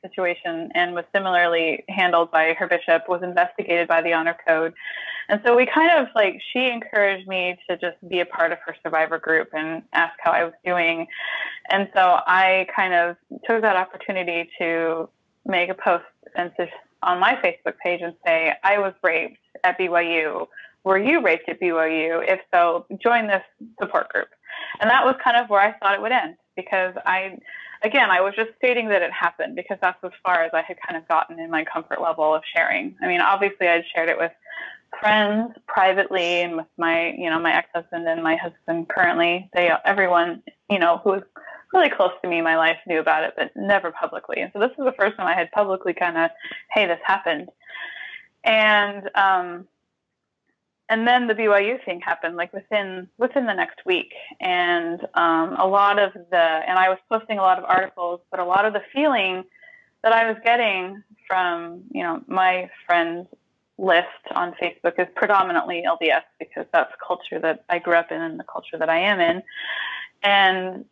situation, and was similarly handled by her bishop, was investigated by the Honor Code. And so we kind of she encouraged me to just be a part of her survivor group and ask how I was doing. And so I kind of took that opportunity to make a post on my Facebook page and say, I was raped at BYU. Were you raped at BYU? If so, join this support group. And that was kind of where I thought it would end, because I was just stating that it happened, because that's as far as I had kind of gotten in my comfort level of sharing. I mean, obviously I'd shared it with friends privately, and with my, my ex-husband and my husband currently, everyone, who was really close to me in my life knew about it, but never publicly. And so this was the first time I had publicly kind of, hey, this happened. And then the BYU thing happened, like within the next week. And I was posting a lot of articles, but a lot of the feeling that I was getting from, my friends list on Facebook is predominantly LDS, because that's the culture that I grew up in and the culture that I am in. And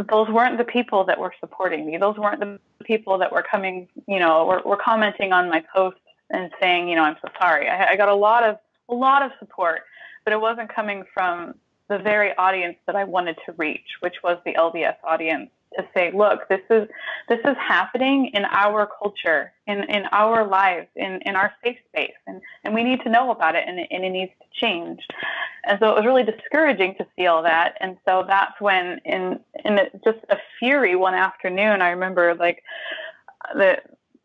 those weren't the people that were supporting me. Those weren't the people that were coming, were commenting on my posts and saying, I'm so sorry. I got a lot of support, but it wasn't coming from the very audience that I wanted to reach, which was the LDS audience, to say, look, this is happening in our culture, in our lives, in our safe space, and we need to know about it, and it needs to change. And so it was really discouraging to see all that. And so that's when, in just a fury one afternoon, I remember like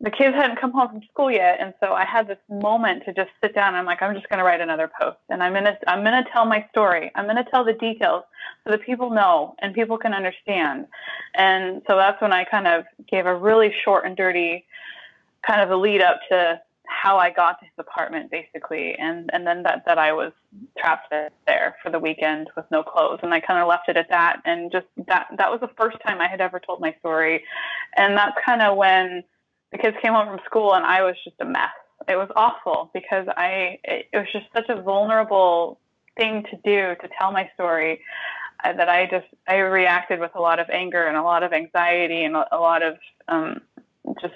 the kids hadn't come home from school yet, and so I had this moment to just sit down. And I'm like, I'm just going to write another post, and I'm gonna tell my story. I'm gonna tell the details so that people know and people can understand. And so that's when I kind of gave a really short and dirty kind of a lead up to how I got to his apartment, basically, and then that I was trapped there for the weekend with no clothes, and I kind of left it at that. And just that was the first time I had ever told my story, and that's kind of when the kids came home from school, and I was just a mess. It was awful, because it was just such a vulnerable thing to do, to tell my story, that I reacted with a lot of anger and a lot of anxiety and a lot of just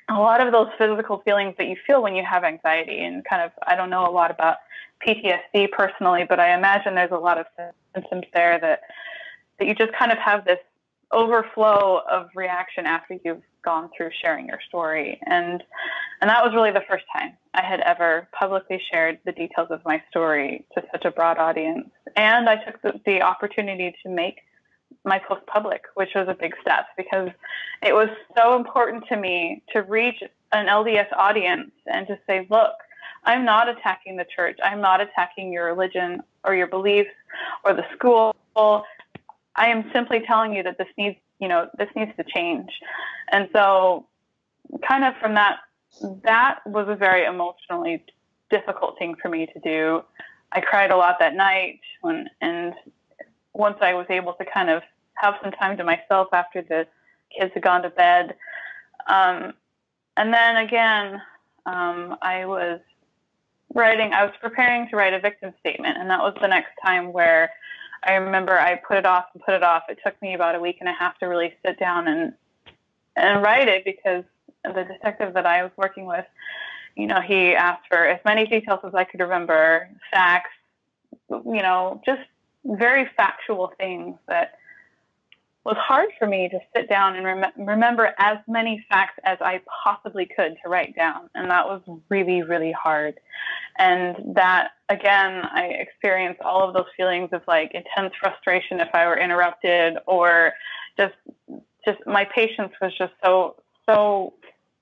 a lot of those physical feelings that you feel when you have anxiety. And kind of, I don't know a lot about PTSD personally, but I imagine there's a lot of symptoms there that you just kind of have this overflow of reaction after you've gone through sharing your story. And that was really the first time I had ever publicly shared the details of my story to such a broad audience. And I took the opportunity to make my post public, which was a big step, because it was so important to me to reach an LDS audience and to say, look, I'm not attacking the church. I'm not attacking your religion or your beliefs or the school. I am simply telling you that this needs to change. And so kind of from that was a very emotionally difficult thing for me to do. I cried a lot that night and once I was able to kind of have some time to myself after the kids had gone to bed. And then again, I was preparing to write a victim statement, and that was the next time where I remember I put it off. It took me about a week and a half to really sit down and write it, because the detective that I was working with, he asked for as many details as I could remember, facts, just very factual things that was hard for me to sit down and remember as many facts as I possibly could to write down. And that was really, really hard. And that, again, I experienced all of those feelings of like intense frustration if I were interrupted, or just my patience was just so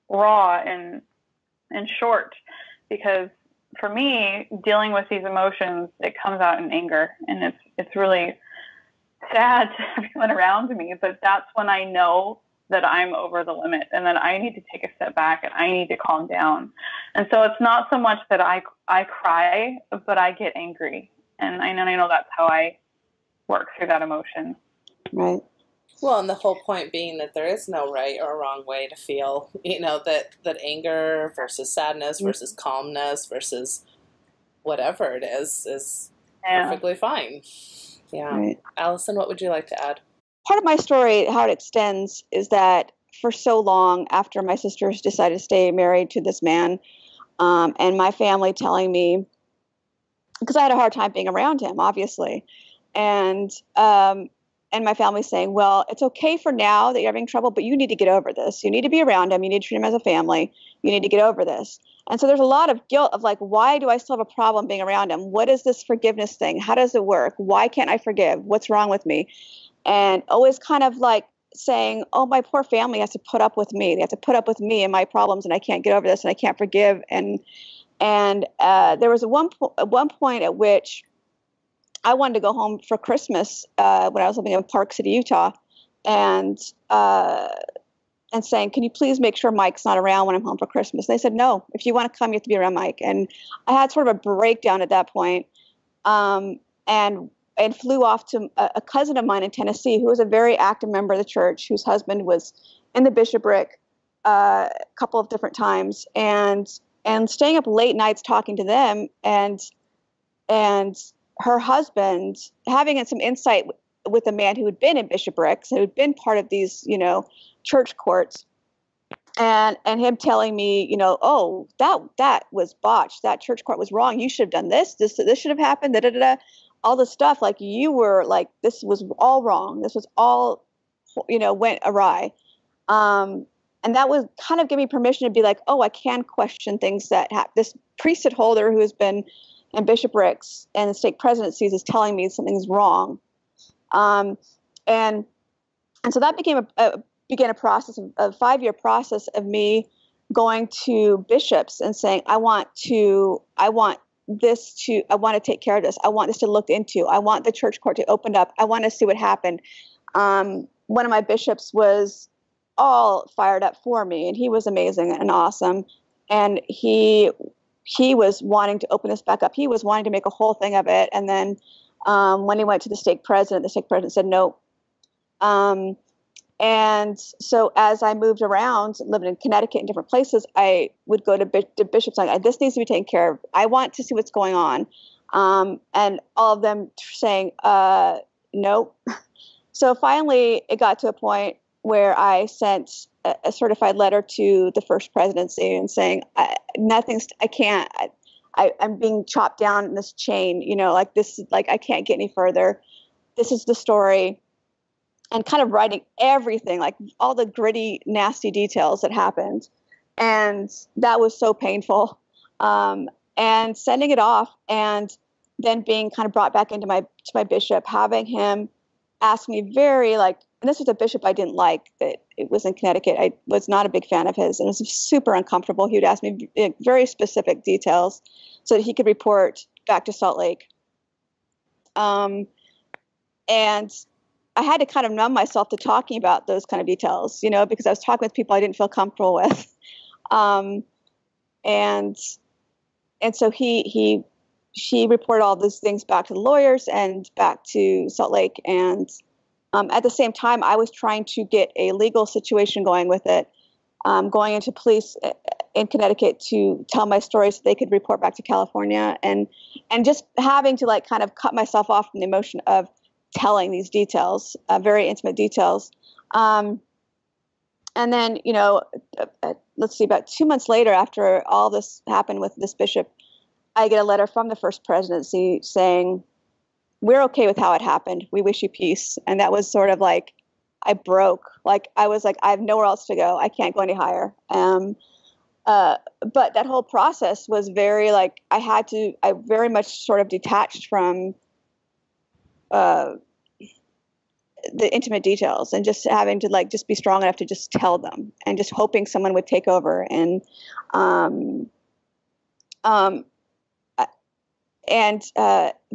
raw and short, because for me, dealing with these emotions, it comes out in anger, and it's really sad to everyone around me, but that's when I know that I'm over the limit and that I need to take a step back and I need to calm down. And so it's not so much that I cry, but I get angry. And I know that's how I work through that emotion. Right. Well, and the whole point being that there is no right or wrong way to feel, that anger versus sadness versus calmness versus whatever it is perfectly fine. Yeah. Right. Alyson, what would you like to add? Part of my story, how it extends, is that for so long after my sisters decided to stay married to this man, and my family telling me, because I had a hard time being around him, obviously, and my family saying, well, it's okay for now that you're having trouble, but you need to get over this. You need to be around him. You need to treat him as a family. You need to get over this. And so there's a lot of guilt of like, why do I still have a problem being around him? What is this forgiveness thing? How does it work? Why can't I forgive? What's wrong with me? And always kind of like saying, oh, my poor family has to put up with me. They have to put up with me and my problems, and I can't get over this, and I can't forgive. And And there was one point at which I wanted to go home for Christmas when I was living in Park City, Utah, and saying, "Can you please make sure Mike's not around when I'm home for Christmas?" And they said, "No, if you want to come, you have to be around Mike." And I had sort of a breakdown at that point, and flew off to a cousin of mine in Tennessee who was a very active member of the church, whose husband was in the bishopric a couple of different times, and staying up late nights talking to them, and her husband having some insight with a man who had been in bishoprics, who had been part of these, church courts, and him telling me, "Oh, that was botched. That church court was wrong. You should have done this. This should have happened. Da da da." All the stuff, like, you were like, this was all wrong. This was all, went awry. And that was kind of give me permission to be like, oh, I can question things that this priesthood holder who has been in bishoprics and stake presidencies is telling me something's wrong. And so that began a process, a 5-year process of me going to bishops and saying, I want to take care of this. I want this to look into. I want the church court to open up. I want to see what happened. One of my bishops was all fired up for me, and he was amazing and awesome. And he was wanting to open this back up. He was wanting to make a whole thing of it. And then when he went to the stake president said no. And so as I moved around, living in Connecticut and different places, I would go to bishops like, this needs to be taken care of. I want to see what's going on. And all of them saying, nope. So finally it got to a point where I sent a certified letter to the first presidency and saying, I'm being chopped down in this chain, like this, like, I can't get any further. This is the story. And kind of writing everything, like all the gritty, nasty details that happened. And that was so painful. And sending it off, and then being kind of brought back into to my bishop, having him ask me and this was a bishop I didn't like, that it was in Connecticut. I was not a big fan of his, and it was super uncomfortable. He would ask me very specific details so that he could report back to Salt Lake. And I had to kind of numb myself to talking about those kind of details, because I was talking with people I didn't feel comfortable with. And so she reported all those things back to the lawyers and back to Salt Lake. And at the same time, I was trying to get a legal situation going with it, going into police in Connecticut to tell my story so they could report back to California, and just having to kind of cut myself off from the emotion of telling these details, very intimate details. And then, let's see, about 2 months later, after all this happened with this bishop, I get a letter from the first presidency saying, "We're okay with how it happened. We wish you peace." And that was sort of like, I broke. Like, I was like, I have nowhere else to go. I can't go any higher. But that whole process was very I very much sort of detached from the intimate details, and just having to just be strong enough to just tell them, and just hoping someone would take over. And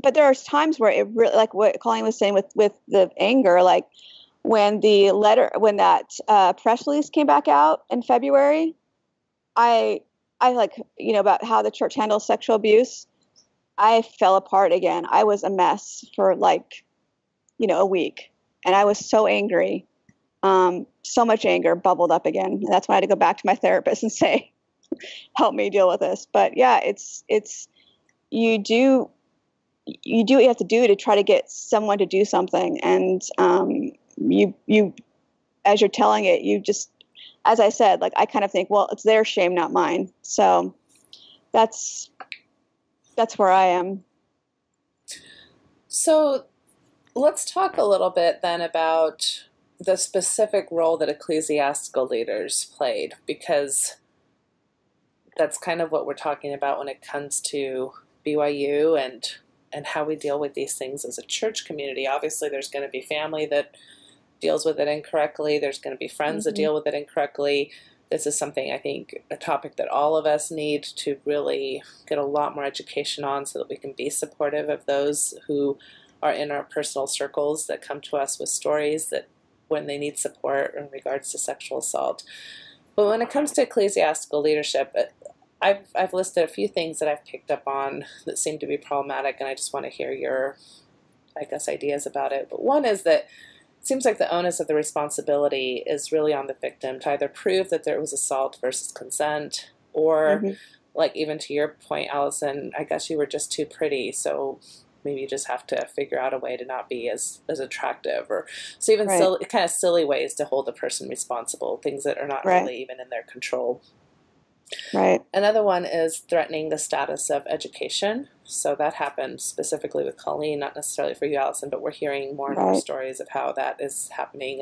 but there are times where it really, like what Colleen was saying with the anger, like when that press release came back out in February, I about how the church handles sexual abuse, I fell apart again. I was a mess for a week, and I was so angry. So much anger bubbled up again. And that's when I had to go back to my therapist and say, help me deal with this. But yeah, it's you do what you have to do to try to get someone to do something. And you as you're telling it, you just, as I said, I kind of think, well, it's their shame, not mine. So that's where I am. So let's talk a little bit then about the specific role that ecclesiastical leaders played, because that's kind of what we're talking about when it comes to BYU and how we deal with these things as a church community. Obviously, there's going to be family that deals with it incorrectly. There's going to be friends that deal with it incorrectly. this is something, I think, a topic that all of us need to really get a lot more education on so that we can be supportive of those who are in our personal circles that come to us with stories that when they need support in regards to sexual assault. But when it comes to ecclesiastical leadership, I've listed a few things that I've picked up on that seem to be problematic, and I just want to hear your, I guess, ideas about it. But one is that it seems like the onus of the responsibility is really on the victim to either prove that there was assault versus consent, or like even to your point, Alyson, I guess you were just too pretty, so maybe you just have to figure out a way to not be as attractive, or so even silly, kind of silly ways to hold a person responsible, things that are not really even in their control. Right. Another one is threatening the status of education. So that happened specifically with Colleen, not necessarily for you, Alyson, but we're hearing more and more stories of how that is happening,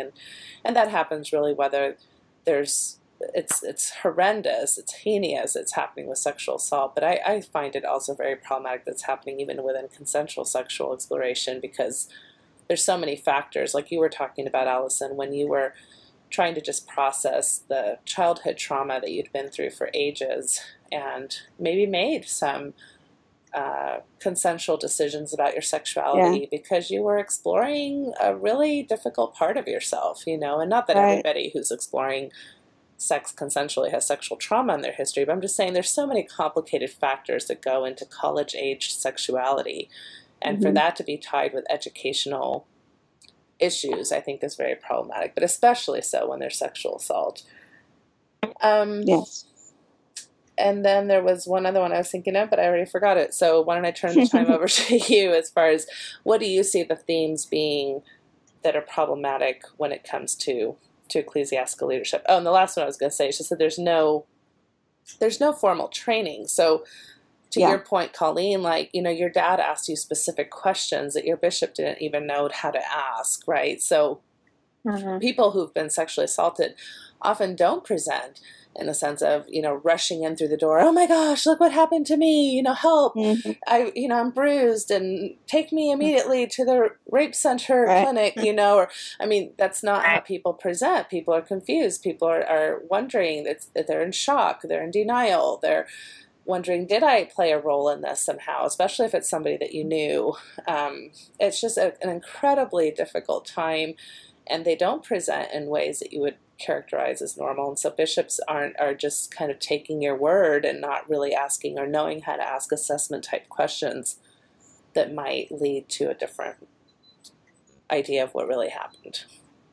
and that happens really whether there's it's horrendous, it's heinous, it's happening with sexual assault, but I find it also very problematic that's happening even within consensual sexual exploration, because there's so many factors, like you were talking about, Alyson, when you were trying to just process the childhood trauma that you'd been through for ages and maybe made some consensual decisions about your sexuality because you were exploring a really difficult part of yourself, and not that everybody who's exploring sex consensually has sexual trauma in their history, but I'm just saying there's so many complicated factors that go into college-age sexuality, and for that to be tied with educational issues, I think is very problematic, but especially so when there's sexual assault. Yes. And then there was one other one I was thinking of, but I already forgot it. So why don't I turn the time over to you as far as what do you see the themes being that are problematic when it comes to ecclesiastical leadership? Oh, and the last one I was going to say is just that there's no formal training. So to your point, Colleen, like, your dad asked you specific questions that your bishop didn't even know how to ask, right? So people who've been sexually assaulted often don't present in the sense of, rushing in through the door. Oh my gosh, look what happened to me, help. I'm bruised and take me immediately to the rape center clinic, or, that's not how people present. People are confused. People are wondering, that they're in shock. They're in denial. They're wondering, did I play a role in this somehow, especially if it's somebody that you knew. It's just an incredibly difficult time, and they don't present in ways that you would characterize as normal. And so bishops are just kind of taking your word and not really asking or knowing how to ask assessment type questions that might lead to a different idea of what really happened.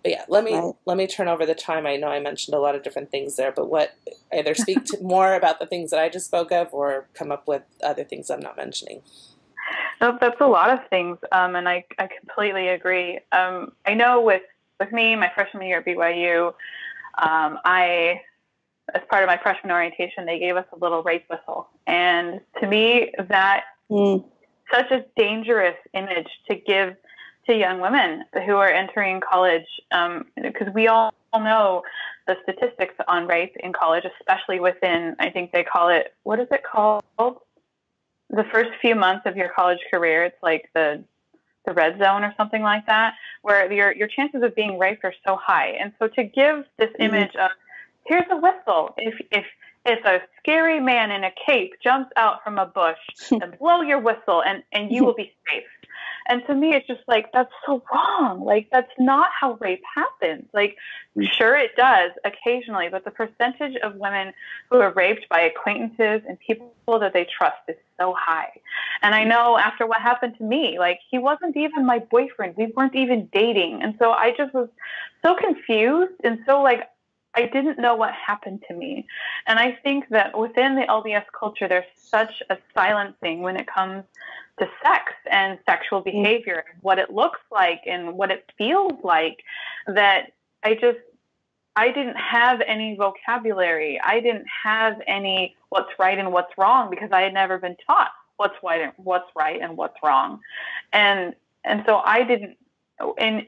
But yeah, let me turn over the time. I know I mentioned a lot of different things there, but either speak to more about the things that I just spoke of or come up with other things I'm not mentioning. No, that's a lot of things, and I completely agree. I know with me, my freshman year at BYU, as part of my freshman orientation, they gave us a little rape whistle. And to me, that such a dangerous image to give to young women who are entering college, because we all know the statistics on rape in college, especially within, I think they call it, what is it called? The first few months of your college career, it's like the red zone or something like that, where your chances of being raped are so high. And so to give this image of, here's a whistle, if a scary man in a cape jumps out from a bush, and blow your whistle and you will be safe. And to me, it's just like, that's so wrong. Like, that's not how rape happens. Like, sure, it does occasionally, but the percentage of women who are raped by acquaintances and people that they trust is so high. And I know after what happened to me, like, he wasn't even my boyfriend. We weren't even dating. And so I just was so confused and so, like, I didn't know what happened to me. And I think that within the LDS culture, there's such a silencing when it comes to sex and sexual behavior, what it looks like and what it feels like, that I didn't have any vocabulary. I didn't have any what's right and what's wrong, because I had never been taught what's right and what's wrong. And so I didn't, in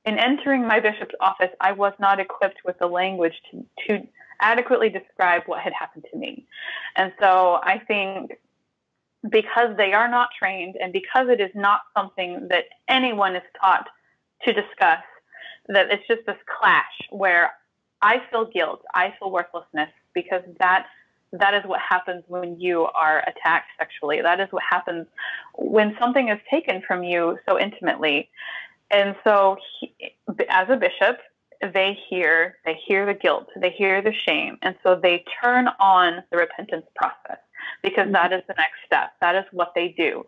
entering my bishop's office, I was not equipped with the language to adequately describe what had happened to me. And so I think because they are not trained and because it is not something that anyone is taught to discuss, that it's just this clash where I feel guilt. I feel worthlessness, because that is what happens when you are attacked sexually. That is what happens when something is taken from you so intimately. And so as a bishop, they hear the guilt, they hear the shame. And so they turn on the repentance process, because that is the next step. That is what they do.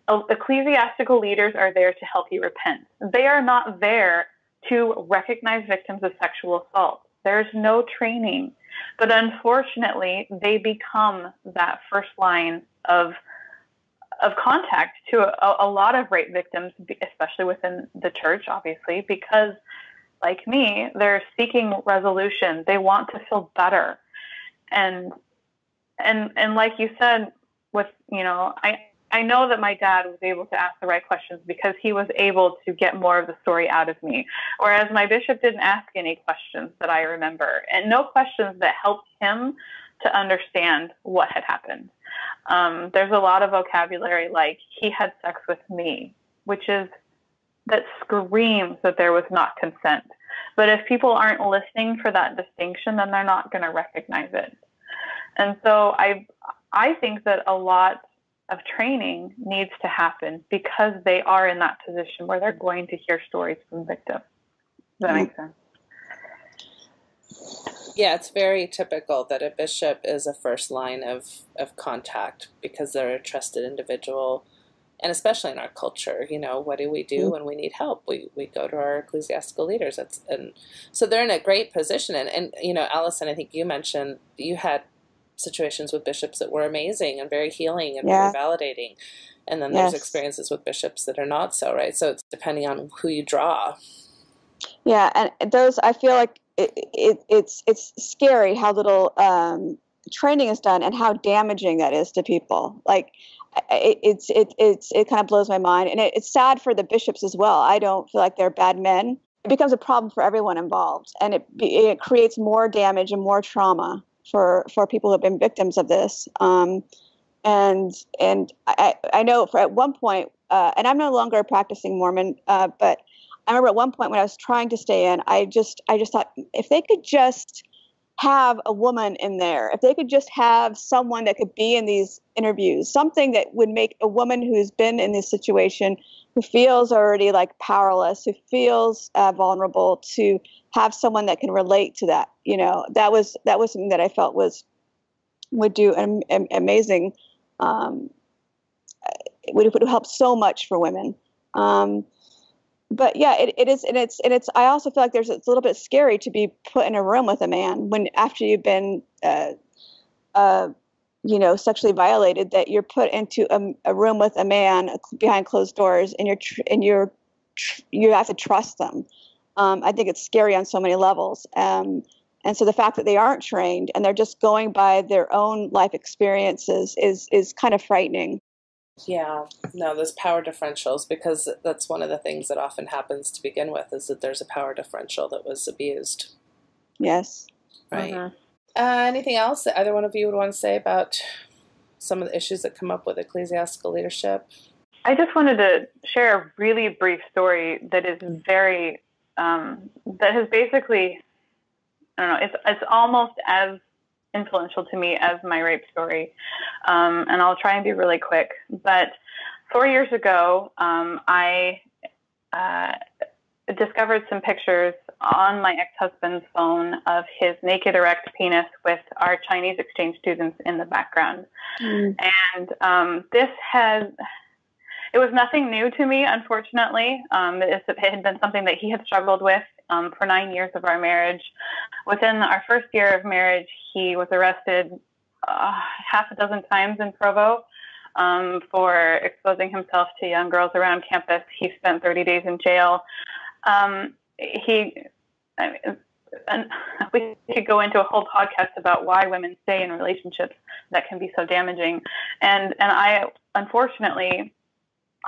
Ecclesiastical leaders are there to help you repent. They are not there to recognize victims of sexual assault. There's no training. But unfortunately, they become that first line of contact to a lot of rape victims, especially within the church, obviously, because like me, they're seeking resolution. They want to feel better. And like you said, I know that my dad was able to ask the right questions because he was able to get more of the story out of me. Whereas my bishop didn't ask any questions that I remember, and no questions that helped him to understand what had happened. There's a lot of vocabulary like, he had sex with me, that screams that there was not consent. But if people aren't listening for that distinction, then they're not going to recognize it. And so I think that a lot of training needs to happen, because they are in that position where they're going to hear stories from victims. Does that make sense? Yeah, it's very typical that a bishop is a first line of contact, because they're a trusted individual. And especially in our culture, what do we do when we need help? We go to our ecclesiastical leaders. And so they're in a great position. And Alyson, I think you mentioned you had situations with bishops that were amazing and very healing and very validating. And then there's experiences with bishops that are not so, right? So it's depending on who you draw. Yeah, and those, I feel like it's scary how little training is done and how damaging that is to people. Like, it kind of blows my mind, and it's sad for the bishops as well. I don't feel like they're bad men. It becomes a problem for everyone involved, and it creates more damage and more trauma for people who have been victims of this. And I know at one point, and I'm no longer a practicing Mormon, but I remember at one point when I was trying to stay in, I just thought, if they could just have a woman in there, if they could just have someone that could be in these interviews, something that would make a woman who's been in this situation, who feels already like powerless, who feels vulnerable, to have someone that can relate to that. That was something that I felt would do an amazing, would help so much for women. But yeah, it is, and it's. I also feel like it's a little bit scary to be put in a room with a man after you've been, sexually violated. That you're put into a room with a man behind closed doors, and you have to trust them. I think it's scary on so many levels. And so the fact that they aren't trained and they're just going by their own life experiences is kind of frightening. Yeah, no, there's power differentials, because that's one of the things that often happens to begin with, is that there's a power differential that was abused. Yes. Right. Anything else that either one of you would want to say about some of the issues that come up with ecclesiastical leadership? I just wanted to share a really brief story that is very, that has basically, I don't know, it's almost as influential to me as my rape story. And I'll try and be really quick. But 4 years ago, I discovered some pictures on my ex-husband's phone of his naked erect penis with our Chinese exchange students in the background. And it was nothing new to me, unfortunately. It had been something that he had struggled with for 9 years of our marriage. Within our first year of marriage, he was arrested half a dozen times in Provo for exposing himself to young girls around campus. He spent 30 days in jail. We could go into a whole podcast about why women stay in relationships that can be so damaging. And I, unfortunately,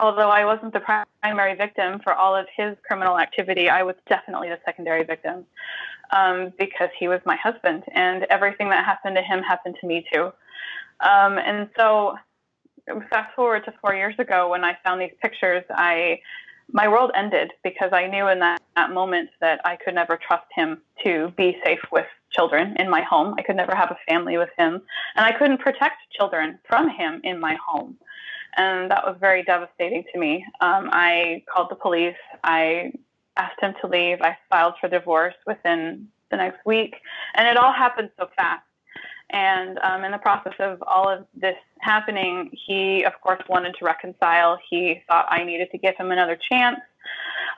although I wasn't the primary victim for all of his criminal activity, I was definitely the secondary victim because he was my husband, and everything that happened to him happened to me too. And so fast forward to 4 years ago when I found these pictures, my world ended, because I knew in that moment that I could never trust him to be safe with children in my home. I could never have a family with him, and I couldn't protect children from him in my home. And that was very devastating to me. I called the police. I asked him to leave. I filed for divorce within the next week, and it all happened so fast. And in the process of all of this happening, he, of course, wanted to reconcile. He thought I needed to give him another chance,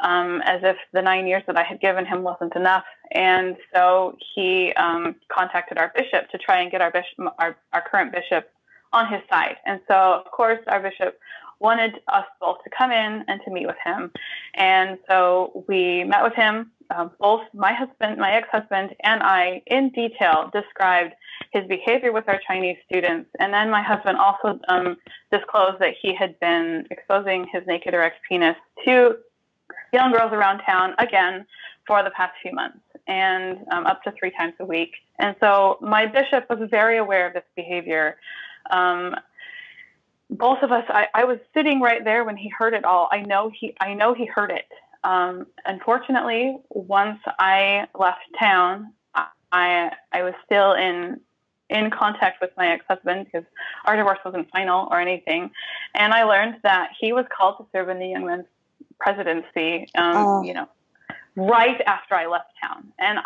as if the 9 years that I had given him wasn't enough. And so he contacted our bishop to try and get our current bishop on his side. And so, of course, our bishop wanted us both to come in and to meet with him. And so we met with him. Both my ex-husband, and I, in detail, described his behavior with our Chinese students. And then my husband also disclosed that he had been exposing his naked erect penis to young girls around town, again, for the past few months, and up to 3 times a week. And so my bishop was very aware of this behavior. Both of us, I was sitting right there when he heard it all. I know he heard it. Unfortunately, once I left town, I was still in contact with my ex-husband, because our divorce wasn't final or anything. And I learned that he was called to serve in the Young Men's presidency, right after I left town. And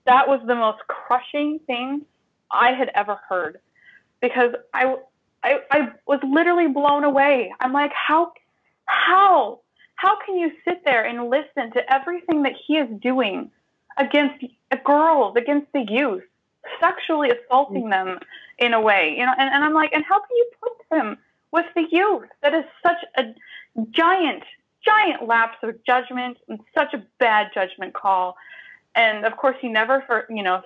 that was the most crushing thing I had ever heard, because I was literally blown away. I'm like, how can you sit there and listen to everything that he is doing against girls, against the youth, sexually assaulting them in a way, and I'm like, and how can you put them with the youth? That is such a giant lapse of judgment and such a bad judgment call. And of course, he never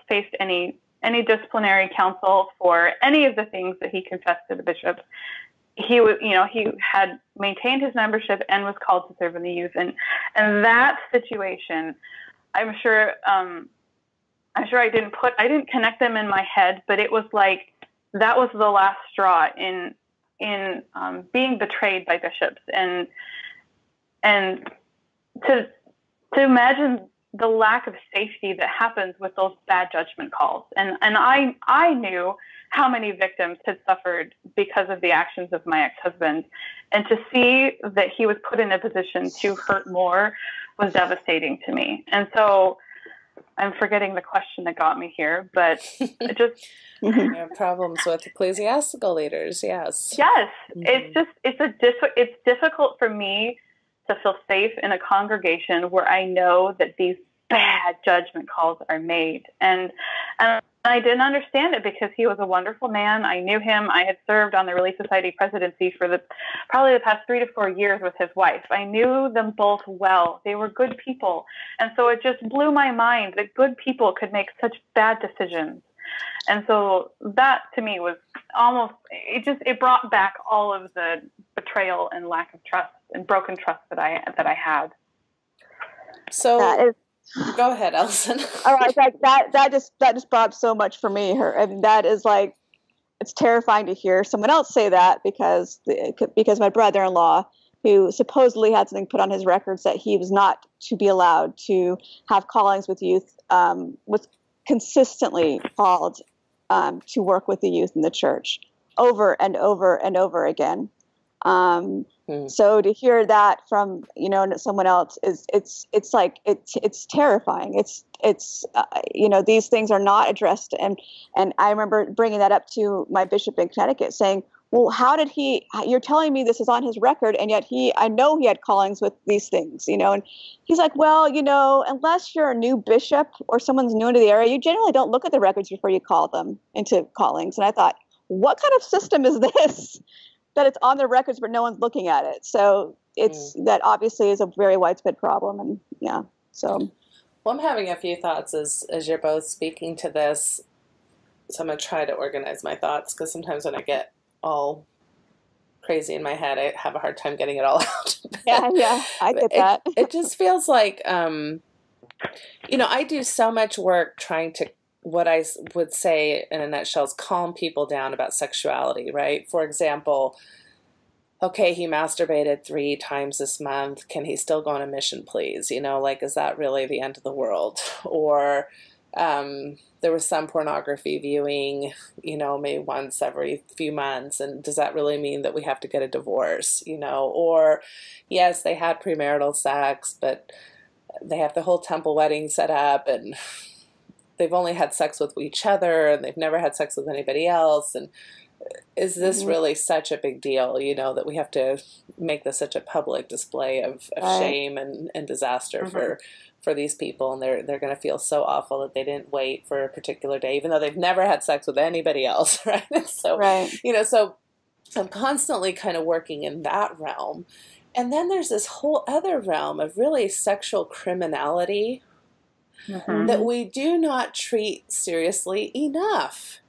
faced any disciplinary counsel for any of the things that he confessed to the bishops. He had maintained his membership and was called to serve in the youth. And that situation, I'm sure I didn't connect them in my head, but it was like, that was the last straw in being betrayed by bishops. And to imagine the lack of safety that happens with those bad judgment calls. And I knew how many victims had suffered because of the actions of my ex-husband. And to see that he was put in a position to hurt more was devastating to me. And so I'm forgetting the question that got me here, but it just... You have problems with ecclesiastical leaders, yes. Yes. Mm-hmm. It's difficult for me to feel safe in a congregation where I know that these bad judgment calls are made. And I didn't understand it, because he was a wonderful man. I knew him. I had served on the Relief Society presidency for probably the past 3 to 4 years with his wife. I knew them both well. They were good people. And so it just blew my mind that good people could make such bad decisions. And so that to me was it brought back all of the betrayal and lack of trust and broken trust that I had. So go ahead, Alyson. All right, that just brought up so much for me. That is like, it's terrifying to hear someone else say that, because my brother-in-law, who supposedly had something put on his records that he was not to be allowed to have callings with youth, was consistently called to work with the youth in the church over and over and over again. So to hear that from someone else it's like it's terrifying. It's these things are not addressed, and I remember bringing that up to my bishop in Connecticut, saying, well, how did you're telling me this is on his record, and yet I know he had callings with these things, and he's like, well, unless you're a new bishop or someone's new into the area, you generally don't look at the records before you call them into callings. And I thought, what kind of system is this, that it's on the records but no one's looking at it? So that obviously is a very widespread problem. And yeah, so. Well, I'm having a few thoughts as you're both speaking to this. So I'm going to try to organize my thoughts, because sometimes when I get all crazy in my head, I have a hard time getting it all out. Yeah, I get that. It just feels like, I do so much work trying to, what I would say in a nutshell, is calm people down about sexuality, right? For example, okay, he masturbated 3 times this month. Can he still go on a mission, please? You know, like, is that really the end of the world? Or there was some pornography viewing, you know, maybe once every few months. And does that really mean that we have to get a divorce, you know? Or, yes, they had premarital sex, but they have the whole temple wedding set up, and they've only had sex with each other, and they've never had sex with anybody else. And is this really such a big deal, you know, that we have to make this such a public display of shame and disaster for these people, and they're going to feel so awful that they didn't wait for a particular day, even though they've never had sex with anybody else, right? So, you know, so I'm constantly kind of working in that realm. And then there's this whole other realm of really sexual criminality that we do not treat seriously enough.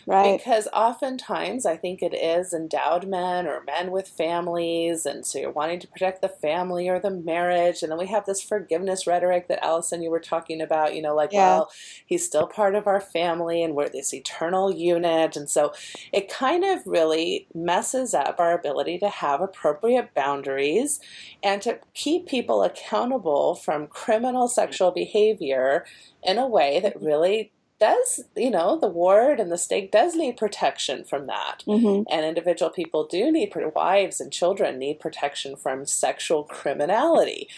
Right. Because oftentimes I think it is endowed men or men with families, and so you're wanting to protect the family or the marriage, and then we have this forgiveness rhetoric that Alyson, you were talking about, you know, like, well, he's still part of our family and we're this eternal unit, and so it kind of really messes up our ability to have appropriate boundaries and to keep people accountable from criminal sexual behavior in a way that really does, you know, the ward and the state does need protection from that. And individual people do need, wives and children need protection from sexual criminality.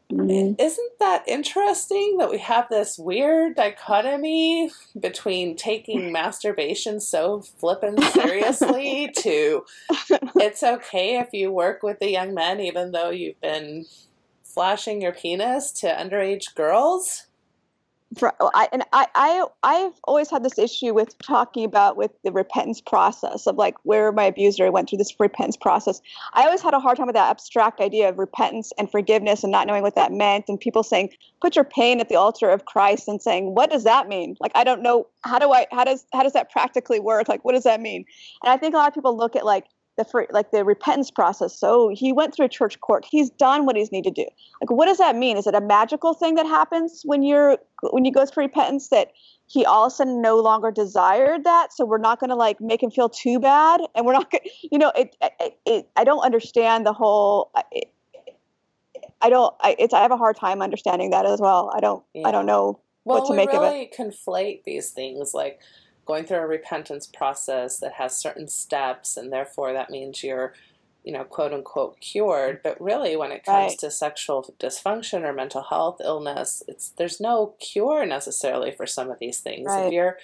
Isn't that interesting that we have this weird dichotomy between taking masturbation so flippin' seriously to it's okay if you work with the young men even though you've been flashing your penis to underage girls? I've always had this issue with talking about with the repentance process of like where my abuser went through this repentance process. I always had a hard time with that abstract idea of repentance and forgiveness and not knowing what that meant, and people saying, put your pain at the altar of Christ, and saying, what does that mean? Like, I don't know. How does that practically work? Like, what does that mean? And I think a lot of people look at like the repentance process. So he went through a church court. He's done what he's needed to do. Like, what does that mean? Is it a magical thing that happens when you go through repentance that he all of a sudden no longer desired that? So we're not going to like make him feel too bad, and we're not going, you know, I don't understand the whole. I have a hard time understanding that as well. I don't know what to make of it. Well, we really conflate these things, like going through a repentance process that has certain steps, and therefore that means you're, you know, quote unquote cured. But really, when it comes to sexual dysfunction or mental health illness, there's no cure necessarily for some of these things. If you're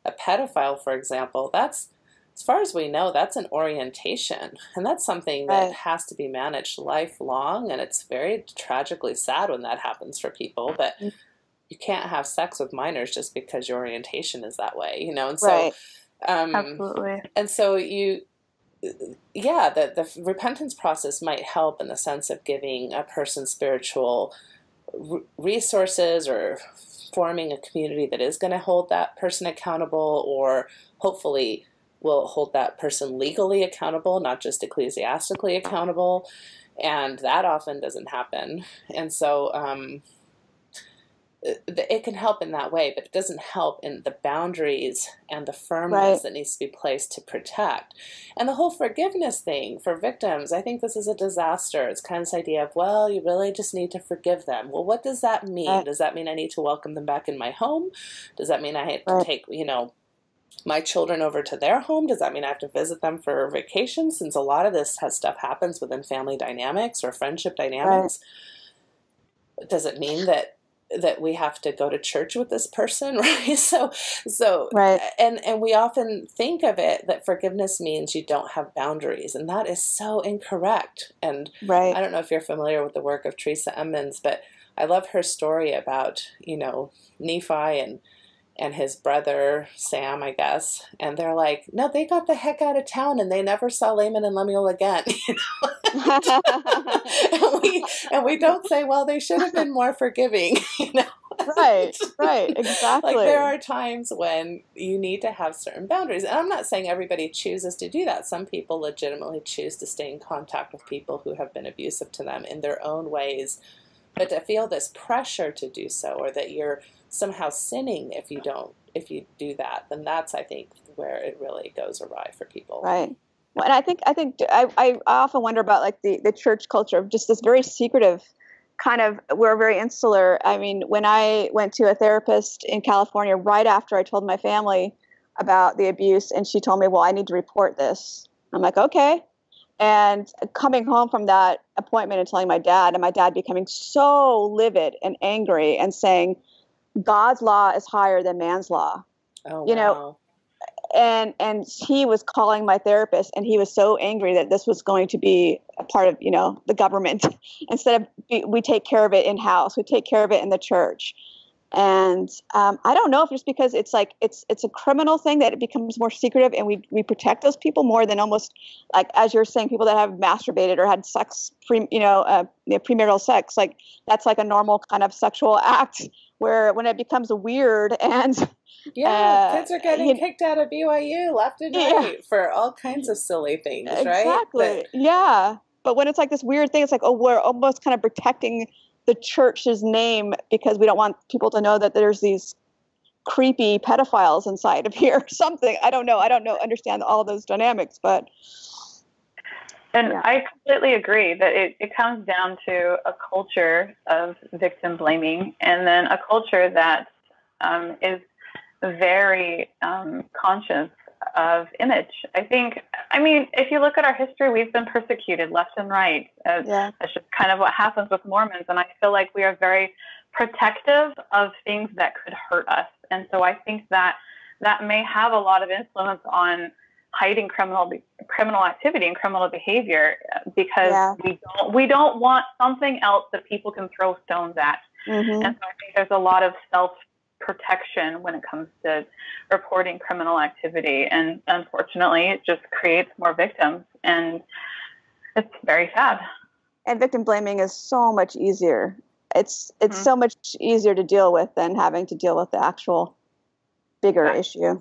a pedophile, for example, that's, as far as we know, that's an orientation, and that's something that has to be managed lifelong. And it's very tragically sad when that happens for people, but you can't have sex with minors just because your orientation is that way, you know? And so, absolutely. And so the repentance process might help in the sense of giving a person spiritual resources or forming a community that is going to hold that person accountable, or hopefully will hold that person legally accountable, not just ecclesiastically accountable. And that often doesn't happen. And so, it can help in that way, but it doesn't help in the boundaries and the firmness that needs to be placed to protect. And the whole forgiveness thing for victims, I think this is a disaster. It's kind of this idea of, well, you really just need to forgive them. Well, what does that mean? Does that mean I need to welcome them back in my home? Does that mean I have to take, you know, my children over to their home? Does that mean I have to visit them for vacation? Since a lot of this stuff happens within family dynamics or friendship dynamics. Does it mean that we have to go to church with this person, right? So, and we often think of it that forgiveness means you don't have boundaries, and that is so incorrect. And I don't know if you're familiar with the work of Teresa Emmons, but I love her story about, you know, Nephi and his brother Sam, I guess, and they're like, no, they got the heck out of town and they never saw Laman and Lemuel again. You know? and we don't say, well, they should have been more forgiving. You know? Right, exactly. Like, there are times when you need to have certain boundaries, and I'm not saying everybody chooses to do that. Some people legitimately choose to stay in contact with people who have been abusive to them in their own ways, but to feel this pressure to do so, or that you're somehow sinning if you do that, then that's, I think, where it really goes awry for people. Right. Well, and I often wonder about like the church culture of just this very secretive kind of, we're very insular. I mean, when I went to a therapist in California right after I told my family about the abuse, and she told me, well, I need to report this. I'm like, okay. And coming home from that appointment and telling my dad, and my dad becoming so livid and angry and saying, God's law is higher than man's law. Oh, you know, wow. And he was calling my therapist, and he was so angry that this was going to be a part of, the government. Instead of we take care of it in house, we take care of it in the church. And I don't know if it's because it's like it's a criminal thing that it becomes more secretive, and we protect those people more than almost like, as you're saying, people that have masturbated or had sex, premarital sex, like that's like a normal kind of sexual act. Where when it becomes weird and kids are getting kicked out of BYU left and right for all kinds of silly things, right? Exactly. Yeah. But when it's like this weird thing, it's like, oh, we're almost kind of protecting the church's name because we don't want people to know that there's these creepy pedophiles inside of here or something. I don't know, understand all those dynamics, but. And I completely agree that it comes down to a culture of victim blaming, and then a culture that is very conscious of image. I mean, if you look at our history, we've been persecuted left and right. That's just kind of what happens with Mormons. And I feel like we are very protective of things that could hurt us. And so I think that may have a lot of influence on hiding criminal activity and criminal behavior because we don't want something else that people can throw stones at. Mm-hmm. And so I think there's a lot of self-protection when it comes to reporting criminal activity. And unfortunately, it just creates more victims. And it's very sad. And victim blaming is so much easier. It's so much easier to deal with than having to deal with the actual bigger issue.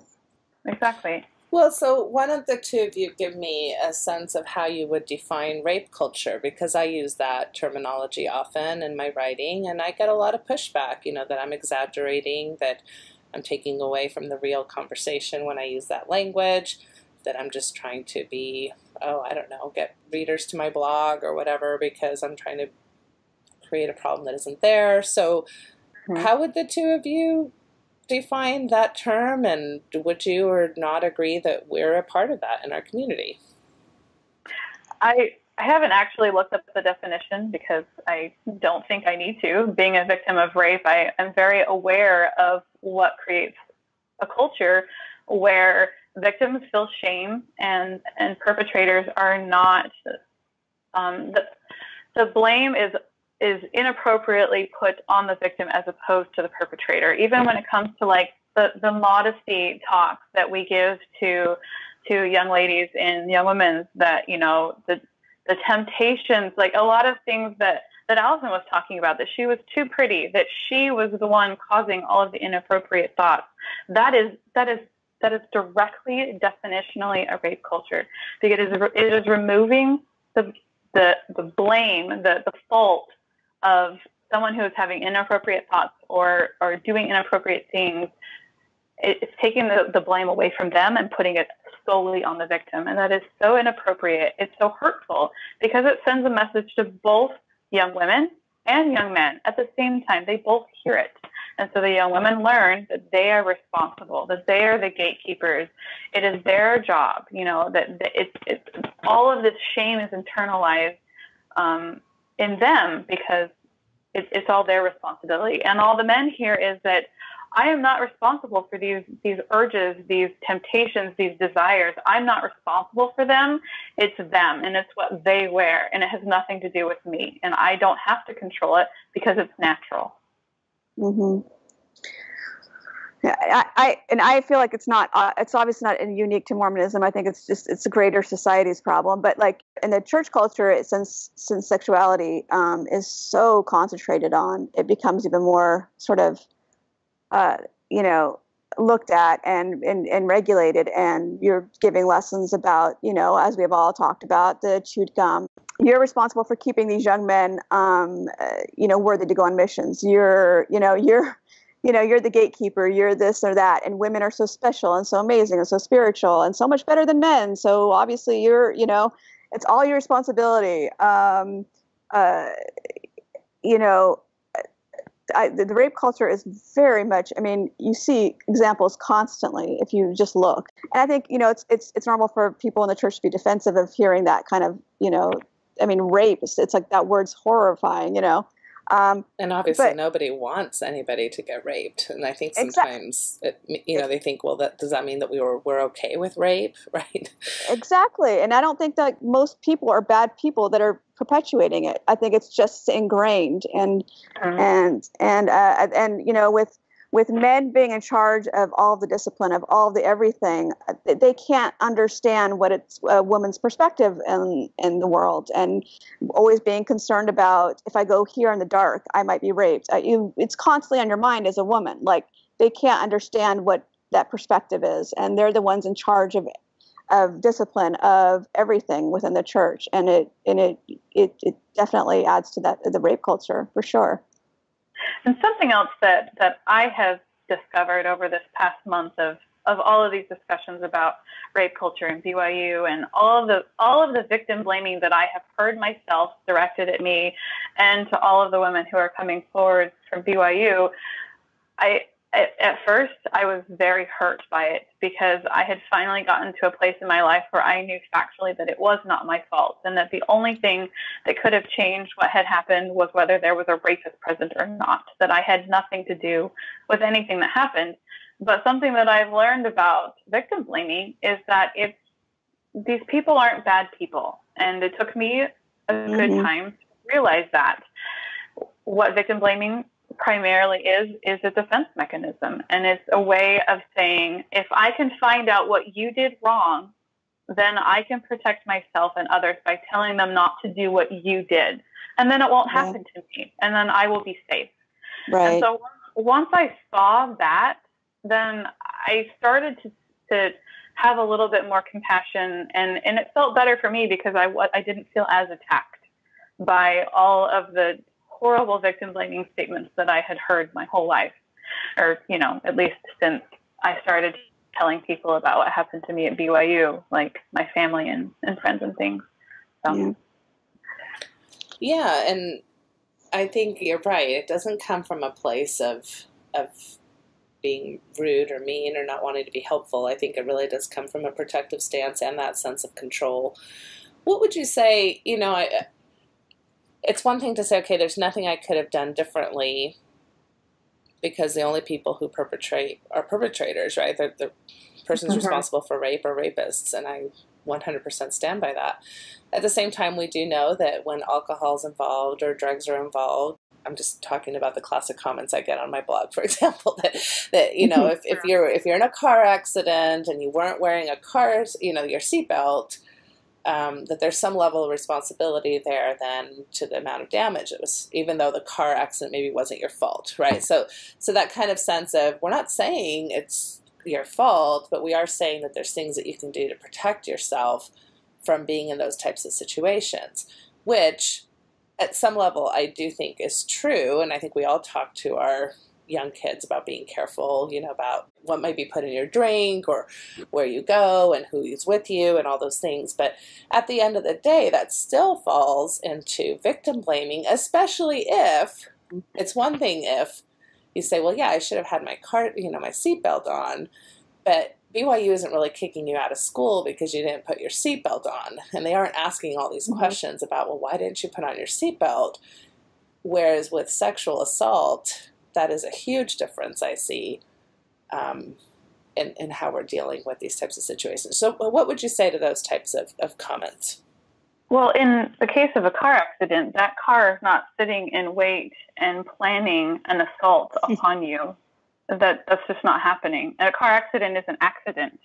Exactly. Well, so one of the two of you give me a sense of how you would define rape culture, because I use that terminology often in my writing, and I get a lot of pushback, that I'm exaggerating, that I'm taking away from the real conversation when I use that language, that I'm just trying to be, get readers to my blog or whatever, because I'm trying to create a problem that isn't there. So how would the two of you define that term, and would you or not agree that we're a part of that in our community? I haven't actually looked up the definition because I don't think I need to. Being a victim of rape, I am very aware of what creates a culture where victims feel shame and perpetrators are not. The blame is inappropriately put on the victim as opposed to the perpetrator. Even when it comes to like the modesty talks that we give to young ladies and young women, that, the temptations, like a lot of things that Alyson was talking about, that she was too pretty, that she was the one causing all of the inappropriate thoughts. That is directly definitionally a rape culture, because it is removing the blame, the fault of someone who is having inappropriate thoughts or doing inappropriate things. It's taking the blame away from them and putting it solely on the victim. And that is so inappropriate. It's so hurtful because it sends a message to both young women and young men at the same time. They both hear it. And so the young women learn that they are responsible, that they are the gatekeepers. It is their job, that it's all of this shame is internalized in them because it's all their responsibility. And all the men hear is that I am not responsible for these urges, these temptations, these desires. I'm not responsible for them. It's them, and it's what they wear, and it has nothing to do with me. And I don't have to control it because it's natural. Mm-hmm. Yeah, I feel like it's obviously not unique to Mormonism. I think it's a greater society's problem. But like in the church culture, since sexuality is so concentrated on, it becomes even more sort of, looked at and regulated. And you're giving lessons about, as we have all talked about, the chewed gum. You're responsible for keeping these young men, worthy to go on missions. you're the gatekeeper, you're this or that, and women are so special and so amazing and so spiritual and so much better than men. So obviously it's all your responsibility. The rape culture is very much, you see examples constantly if you just look. And I think, it's normal for people in the church to be defensive of hearing that kind of, rape. It's like that word's horrifying, And obviously nobody wants anybody to get raped. And I think sometimes, they think, well, does that mean that we're okay with rape, right? Exactly. And I don't think that most people are bad people that are perpetuating it. I think it's just ingrained. And with men being in charge of all the discipline, of all the everything, they can't understand what it's a woman's perspective in the world, and always being concerned about, if I go here in the dark, I might be raped. It's constantly on your mind as a woman. Like, they can't understand what that perspective is, and they're the ones in charge of discipline, of everything within the church, and it definitely adds to the rape culture for sure. And something else that I have discovered over this past month of all of these discussions about rape culture and BYU and all of the victim blaming that I have heard myself directed at me and to all of the women who are coming forward from BYU, at first I was very hurt by it, because I had finally gotten to a place in my life where I knew factually that it was not my fault, and that the only thing that could have changed what had happened was whether there was a rapist present or not, that I had nothing to do with anything that happened. But something that I've learned about victim blaming is that these people aren't bad people. And it took me a good time to realize that. What victim blaming primarily is a defense mechanism. And it's a way of saying, if I can find out what you did wrong, then I can protect myself and others by telling them not to do what you did. And then it won't happen to me. And then I will be safe. Right. And so once I saw that, then I started to have a little bit more compassion, and it felt better for me, because I didn't feel as attacked by all of the horrible victim blaming statements that I had heard my whole life, or, at least since I started telling people about what happened to me at BYU, like my family and friends and things. So. Yeah. And I think you're right. It doesn't come from a place of being rude or mean or not wanting to be helpful. I think it really does come from a protective stance and that sense of control. What would you say, it's one thing to say, okay, there's nothing I could have done differently, because the only people who perpetrate are perpetrators, right? The person's responsible for rape or rapists, and I 100% stand by that. At the same time, we do know that when alcohol's involved or drugs are involved, I'm just talking about the classic comments I get on my blog, for example, that if you're in a car accident and you weren't wearing your seatbelt, that there's some level of responsibility there then to the amount of damage it was, even though the car accident maybe wasn't your fault, right? So that kind of sense of, we're not saying it's your fault, but we are saying that there's things that you can do to protect yourself from being in those types of situations, which at some level I do think is true. And I think we all talk to our young kids about being careful, about what might be put in your drink or where you go and who is with you and all those things. But at the end of the day, that still falls into victim blaming, especially if it's one thing if you say, well, yeah, I should have had my my seatbelt on, but BYU isn't really kicking you out of school because you didn't put your seatbelt on. And they aren't asking all these questions about, well, why didn't you put on your seatbelt? Whereas with sexual assault, that is a huge difference I see in how we're dealing with these types of situations. So what would you say to those types of comments? Well, in the case of a car accident, that car is not sitting in wait and planning an assault upon you. That's just not happening. And a car accident is an accident,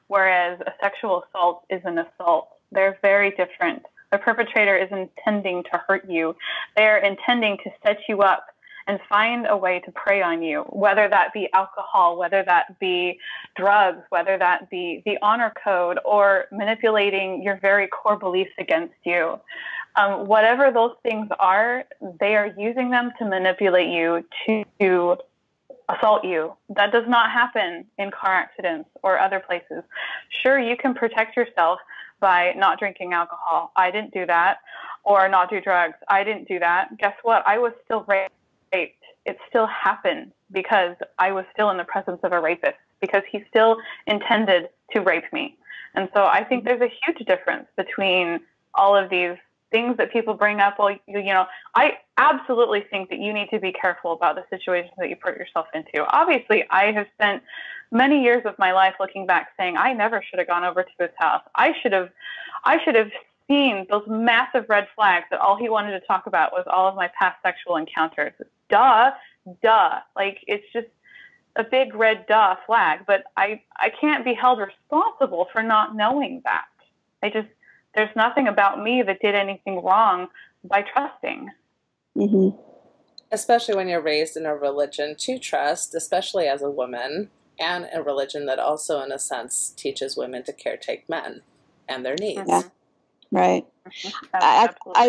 whereas a sexual assault is an assault. They're very different. The perpetrator is intending to hurt you. They're intending to set you up and find a way to prey on you, whether that be alcohol, whether that be drugs, whether that be the honor code, or manipulating your very core beliefs against you. Whatever those things are, they are using them to manipulate you to assault you. That does not happen in car accidents or other places. Sure, you can protect yourself by not drinking alcohol. I didn't do that. Or not do drugs. I didn't do that. Guess what? I was still raped. It still happened because I was still in the presence of a rapist, because he still intended to rape me. And so I think there's a huge difference between all of these things that people bring up. Well, I absolutely think that you need to be careful about the situations that you put yourself into. Obviously, I have spent many years of my life looking back saying, I never should have gone over to his house. I should have seen those massive red flags that all he wanted to talk about was all of my past sexual encounters. Duh. Like, it's just a big red duh flag, but I can't be held responsible for not knowing that. There's nothing about me that did anything wrong by trusting. Mm-hmm. Especially when you're raised in a religion to trust, especially as a woman, and a religion that also, in a sense, teaches women to caretake men and their needs. Yeah. Right. Mm-hmm.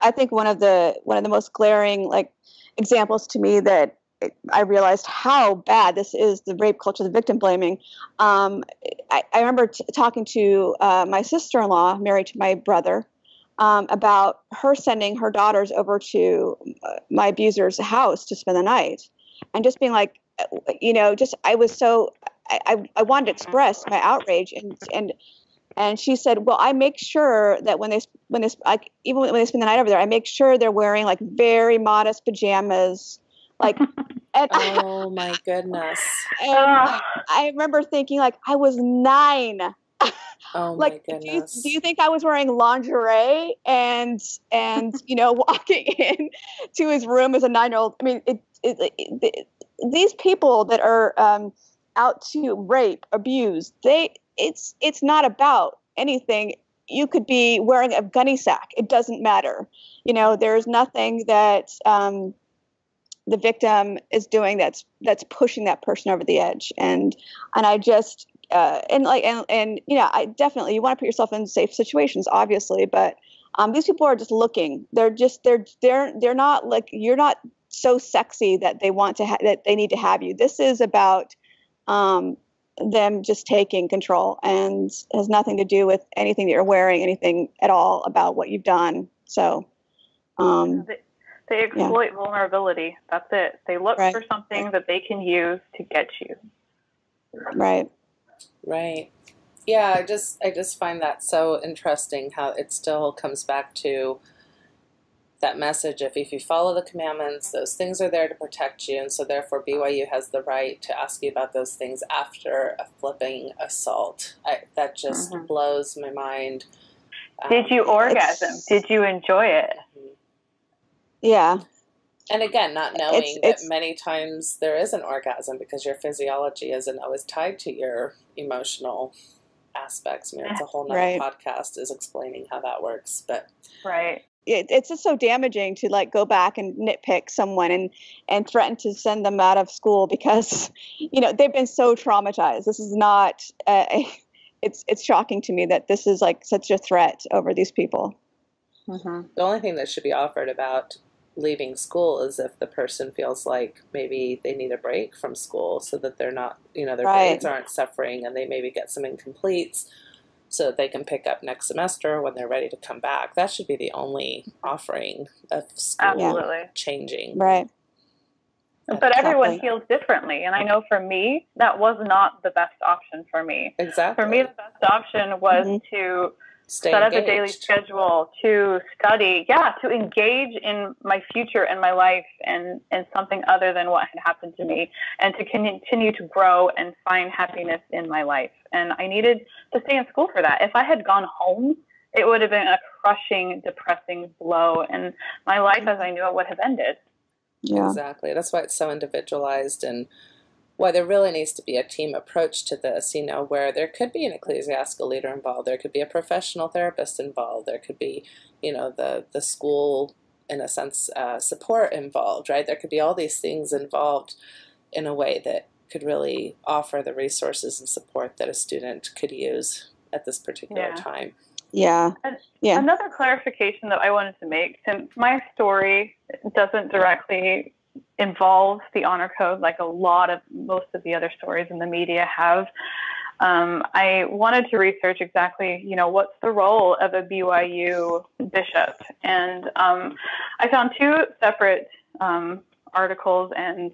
I think one of the most glaring examples to me that I realized how bad this is, the rape culture, the victim blaming. I remember talking to my sister-in-law, married to my brother, about her sending her daughters over to my abuser's house to spend the night, and just being like, I was so I wanted to express my outrage, and she said, well, I make sure that when they even when they spend the night over there, I make sure they're wearing very modest pajamas. Oh my goodness. I remember thinking I was 9. Oh my goodness. Do you think I was wearing lingerie and walking in to his room as a 9-year-old? I mean, these people that are out to rape, abuse, it's not about anything. You could be wearing a gunny sack. It doesn't matter. There's nothing that the victim is doing that's pushing that person over the edge. And I just I definitely, you want to put yourself in safe situations, obviously, but these people are just looking. They're not you're not so sexy that they want to that they need to have you. This is about them just taking control, and has nothing to do with anything that you're wearing, anything at all about what you've done. So they exploit vulnerability. That's it. They look for something that they can use to get you. Right. Yeah, I just find that so interesting how it still comes back to that message of, if you follow the commandments, those things are there to protect you, and so therefore BYU has the right to ask you about those things after a flipping assault. That just blows my mind. Did you orgasm? Did you enjoy it? Yeah. And again, not knowing that many times there is an orgasm because your physiology isn't always tied to your emotional aspects. I mean, it's a whole nother podcast is explaining how that works. But it's just so damaging to go back and nitpick someone and threaten to send them out of school because, they've been so traumatized. This is not, it's shocking to me that this is such a threat over these people. Mm-hmm. The only thing that should be offered about leaving school is if the person feels like maybe they need a break from school so that they're not, their grades aren't suffering, and they maybe get some incompletes so that they can pick up next semester when they're ready to come back. That should be the only offering of school changing. Right. But everyone heals differently. And I know for me, that was not the best option for me. Exactly. For me, the best option was to set up a daily schedule, to study, to engage in my future and my life and something other than what had happened to me, and to continue to grow and find happiness in my life. And I needed to stay in school for that. If I had gone home, it would have been a crushing, depressing blow, and my life as I knew it would have ended. Yeah. Exactly. That's why it's so individualized, and why there really needs to be a team approach to this, where there could be an ecclesiastical leader involved, there could be a professional therapist involved, there could be, the school, in a sense, support involved, right? There could be all these things involved in a way that could really offer the resources and support that a student could use at this particular time. Yeah. Another clarification that I wanted to make, since my story doesn't directly involves the honor code like most of the other stories in the media have. I wanted to research exactly, what's the role of a BYU bishop. And I found two separate articles and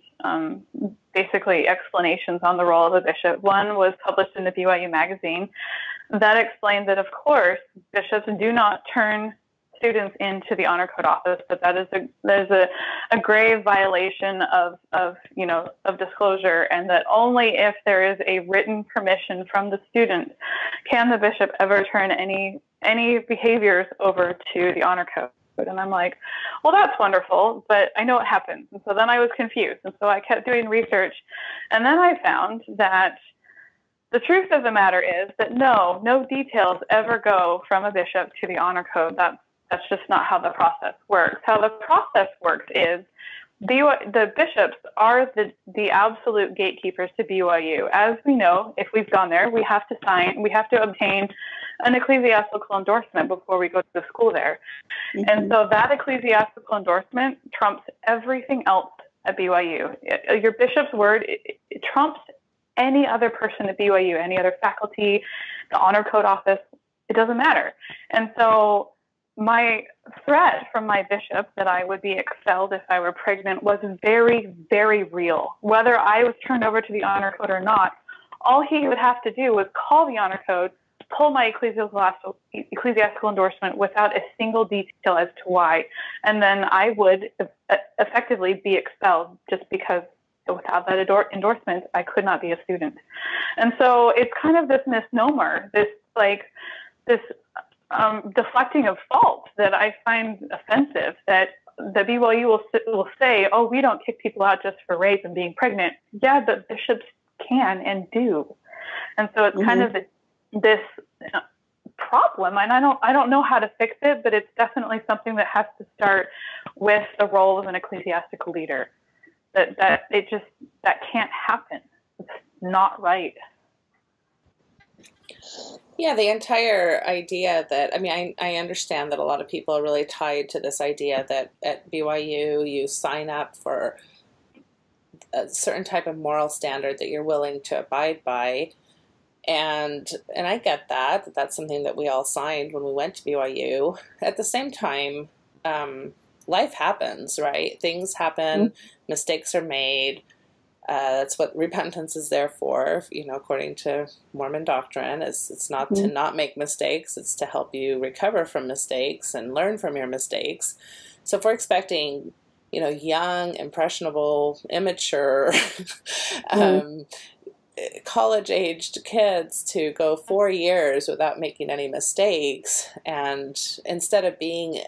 basically explanations on the role of a bishop. One was published in the BYU magazine that explained that, of course, bishops do not turn students into the honor code office, but there's a grave violation of disclosure, and that only if there is a written permission from the student can the bishop ever turn any behaviors over to the honor code. And I'm like, well, that's wonderful, but I know it happens. And so then I was confused. And so I kept doing research. And then I found that the truth of the matter is that no details ever go from a bishop to the honor code. That's just not how the process works. How the process works is the bishops are the absolute gatekeepers to BYU. As we know, if we've gone there, we have to obtain an ecclesiastical endorsement before we go to the school there. Mm-hmm. And so that ecclesiastical endorsement trumps everything else at BYU. Your bishop's word it trumps any other person at BYU, any other faculty, the honor code office. It doesn't matter. And so my threat from my bishop that I would be expelled if I were pregnant was very, very real. Whether I was turned over to the honor code or not, all he would have to do was call the honor code, pull my ecclesiastical endorsement without a single detail as to why, and then I would effectively be expelled just because without that endorsement, I could not be a student. And so it's kind of this misnomer, this deflecting of fault that I find offensive, that the BYU will say, oh, we don't kick people out just for rape and being pregnant. Yeah, but bishops can and do. And so it's kind of this problem, and I don't know how to fix it, but it's definitely something that has to start with the role of an ecclesiastical leader. That can't happen. It's not right. Yeah, the entire idea that, I understand that a lot of people are really tied to this idea that at BYU you sign up for a certain type of moral standard that you're willing to abide by. And I get that. That's something that we all signed when we went to BYU. At the same time, life happens, right? Things happen, mistakes are made. That's what repentance is there for, according to Mormon doctrine. It's not to not make mistakes. It's to help you recover from mistakes and learn from your mistakes. So if we're expecting, young, impressionable, immature, college-aged kids to go 4 years without making any mistakes, and instead of being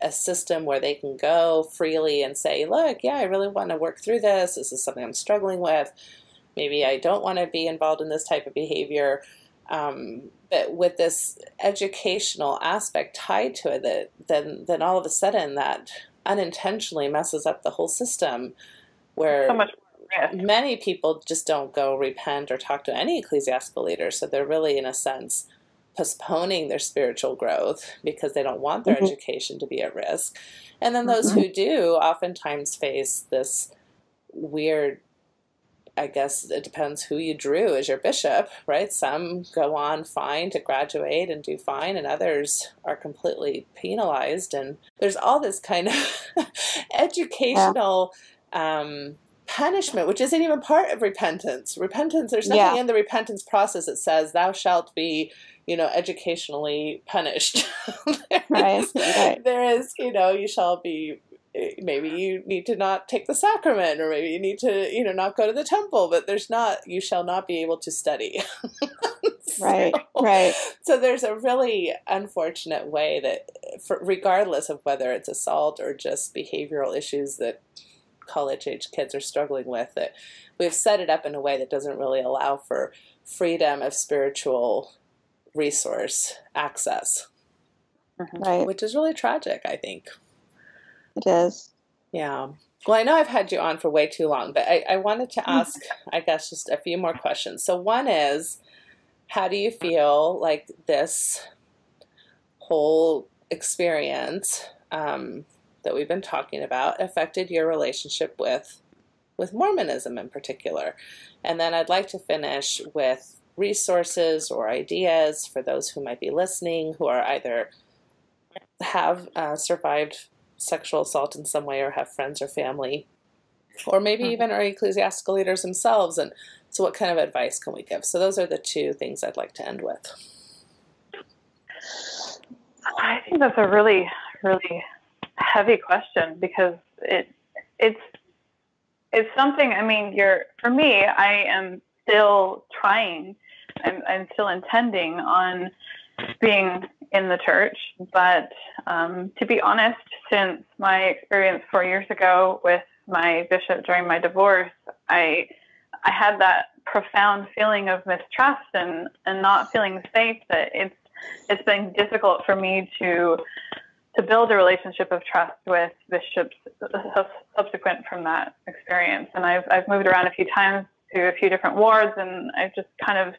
a system where they can go freely and say, look, yeah, I really want to work through this. This is something I'm struggling with. Maybe I don't want to be involved in this type of behavior. But with this educational aspect tied to it, then all of a sudden that unintentionally messes up the whole system, where so much many people just don't go repent or talk to any ecclesiastical leader. So they're really, in a sense, postponing their spiritual growth because they don't want their education to be at risk. And then those who do oftentimes face this weird, I guess it depends who you drew as your bishop, right? Some go on fine to graduate and do fine, and others are completely penalized. And there's all this kind of educational punishment, which isn't even part of repentance. Repentance, there's nothing in the repentance process that says thou shalt be, educationally punished. There is, you shall be, maybe you need to not take the sacrament, or maybe you need to, not go to the temple, but there's not, you shall not be able to study. So there's a really unfortunate way that, regardless of whether it's assault or just behavioral issues that college-age kids are struggling with, that we've set it up in a way that doesn't really allow for freedom of spiritual resource access, which is really tragic, I think. It is. Yeah. Well, I know I've had you on for way too long, but I wanted to ask, I guess, just a few more questions. So one is, how do you feel like this whole experience that we've been talking about affected your relationship with with Mormonism in particular. And then I'd like to finish with resources or ideas for those who might be listening who are either have survived sexual assault in some way or have friends or family, or maybe even are ecclesiastical leaders themselves. And so what kind of advice can we give? So those are the two things I'd like to end with. I think that's a really, really heavy question, because it's something, I mean, for me, I am still trying, I'm still intending on being in the church, but to be honest, since my experience 4 years ago with my bishop during my divorce, I had that profound feeling of mistrust and not feeling safe, that it's been difficult for me to build a relationship of trust with bishops subsequent from that experience. And I've moved around a few times to a few different wards, and I've just kind of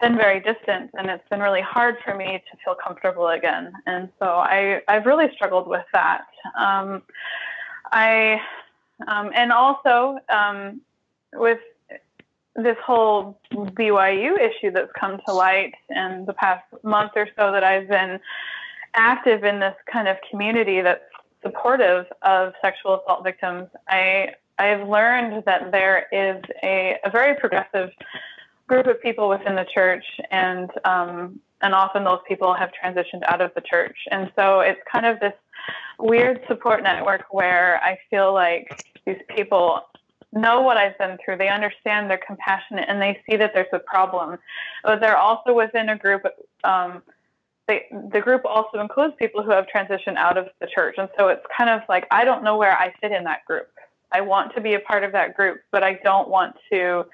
been very distant, and it's been really hard for me to feel comfortable again. And so I've really struggled with that. And also with this whole BYU issue that's come to light in the past month or so, that I've been active in this kind of community that's supportive of sexual assault victims, I've learned that there is a very progressive group of people within the church, and often those people have transitioned out of the church. And so it's kind of this weird support network where I feel like these people know what I've been through. They understand, they're compassionate, and they see that there's a problem. But they're also within a group. The group also includes people who have transitioned out of the church. And so it's kind of like, I don't know where I fit in that group. I want to be a part of that group, but I don't want to,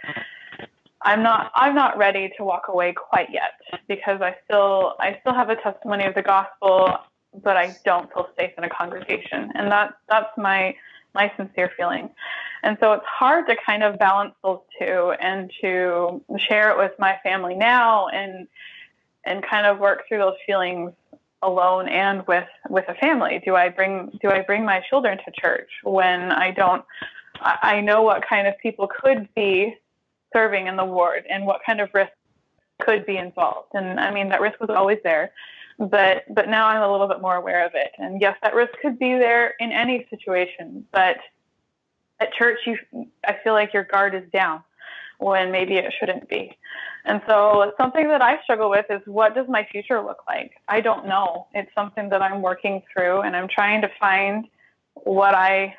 I'm not ready to walk away quite yet, because I still have a testimony of the gospel, but I don't feel safe in a congregation. And that's my sincere feeling. And so it's hard to kind of balance those two, and to share it with my family now, and kind of work through those feelings alone and with a family. Do I bring my children to church when I know what kind of people could be serving in the ward, and what kind of risk could be involved? And I mean, that risk was always there, but now I'm a little bit more aware of it. And yes, that risk could be there in any situation, but at church, I feel like your guard is down when maybe it shouldn't be. And so something that I struggle with is, what does my future look like? I don't know. It's something that I'm working through, and I'm trying to find what's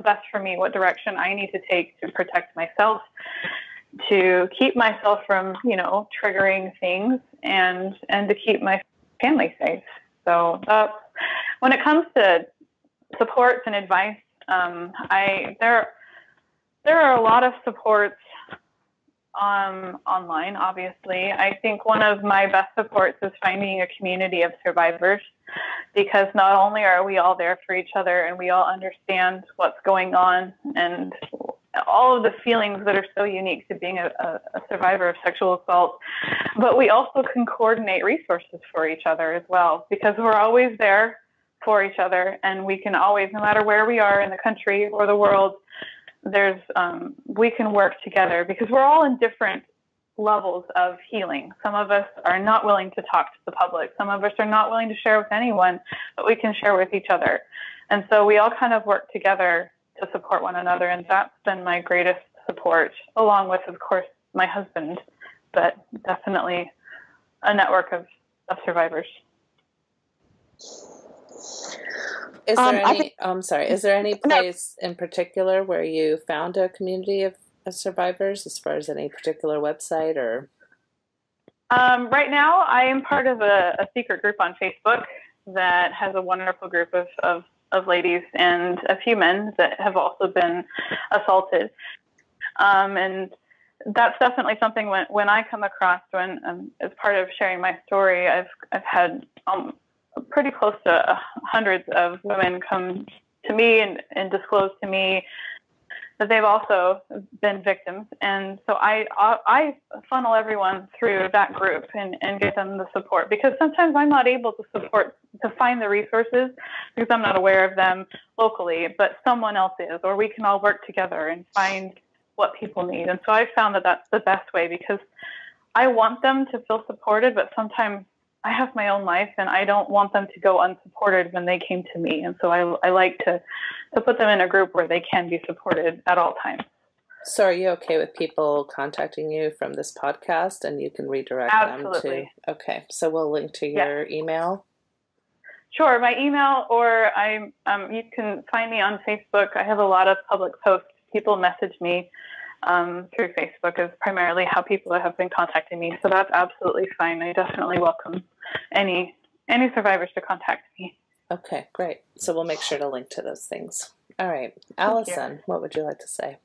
best for me, what direction I need to take to protect myself, to keep myself from, triggering things, and to keep my family safe. So when it comes to supports and advice, there are a lot of supports online, obviously. I think one of my best supports is finding a community of survivors, because not only are we all there for each other and we all understand what's going on and all of the feelings that are so unique to being a survivor of sexual assault, but we also can coordinate resources for each other as well, because we're always there for each other, and we can always, no matter where we are in the country or the world, we can work together, because we're all in different levels of healing. Some of us are not willing to talk to the public. Some of us are not willing to share with anyone, but we can share with each other. And so we all kind of work together to support one another. And that's been my greatest support, along with, of course, my husband, but definitely a network of survivors. Is there any place in particular where you found a community of survivors, as far as any particular website or? Right now, I am part of a secret group on Facebook that has a wonderful group of ladies and a few men that have also been assaulted. And that's definitely something when I come across, as part of sharing my story, I've had pretty close to hundreds of women come to me and disclose to me that they've also been victims. And so I funnel everyone through that group and give them the support, because sometimes I'm not able to find the resources because I'm not aware of them locally, but someone else is, or we can all work together and find what people need. And so I found that that's the best way, because I want them to feel supported, but sometimes I have my own life and I don't want them to go unsupported when they came to me. And so I like to put them in a group where they can be supported at all times. So are you okay with people contacting you from this podcast, and you can redirect Absolutely. them to? Okay. So we'll link to your email. Sure. My email, or you can find me on Facebook. I have a lot of public posts. People message me through Facebook is primarily how people have been contacting me. So that's absolutely fine. I definitely welcome any survivors to contact me. Okay, great. So we'll make sure to link to those things. All right. Alyson, what would you like to say?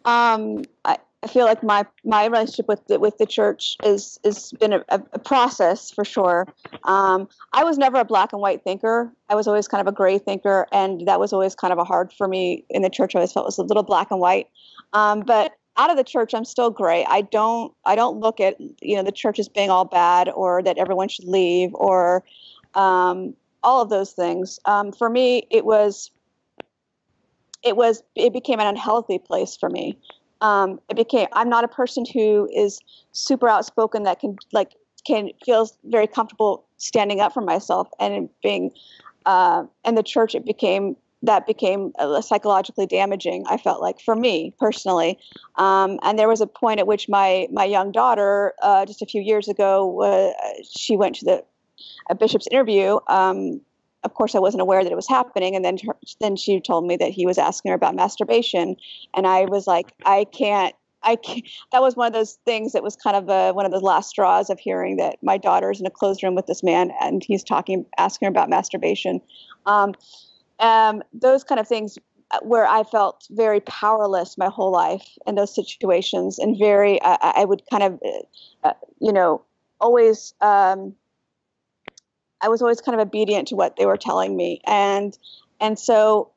I feel like my relationship with the church has been a process for sure. I was never a black and white thinker. I was always kind of a gray thinker, and that was always kind of a hard for me in the church. I always felt it was a little black and white. But out of the church, I'm still gray. I don't look at the church as being all bad, or that everyone should leave, or all of those things. For me, it became an unhealthy place for me. I'm not a person who is super outspoken that feels very comfortable standing up for myself, and being in the church, it became psychologically damaging, I felt like, for me personally. And there was a point at which my young daughter, just a few years ago, she went to a bishop's interview. Of course, I wasn't aware that it was happening. And then she told me that he was asking her about masturbation. And I was like, I can't. That was one of those things that was kind of one of the last straws of hearing that my daughter's in a closed room with this man and he's asking her about masturbation. Those kind of things where I felt very powerless my whole life in those situations, and I would kind of, always, I was always kind of obedient to what they were telling me. And so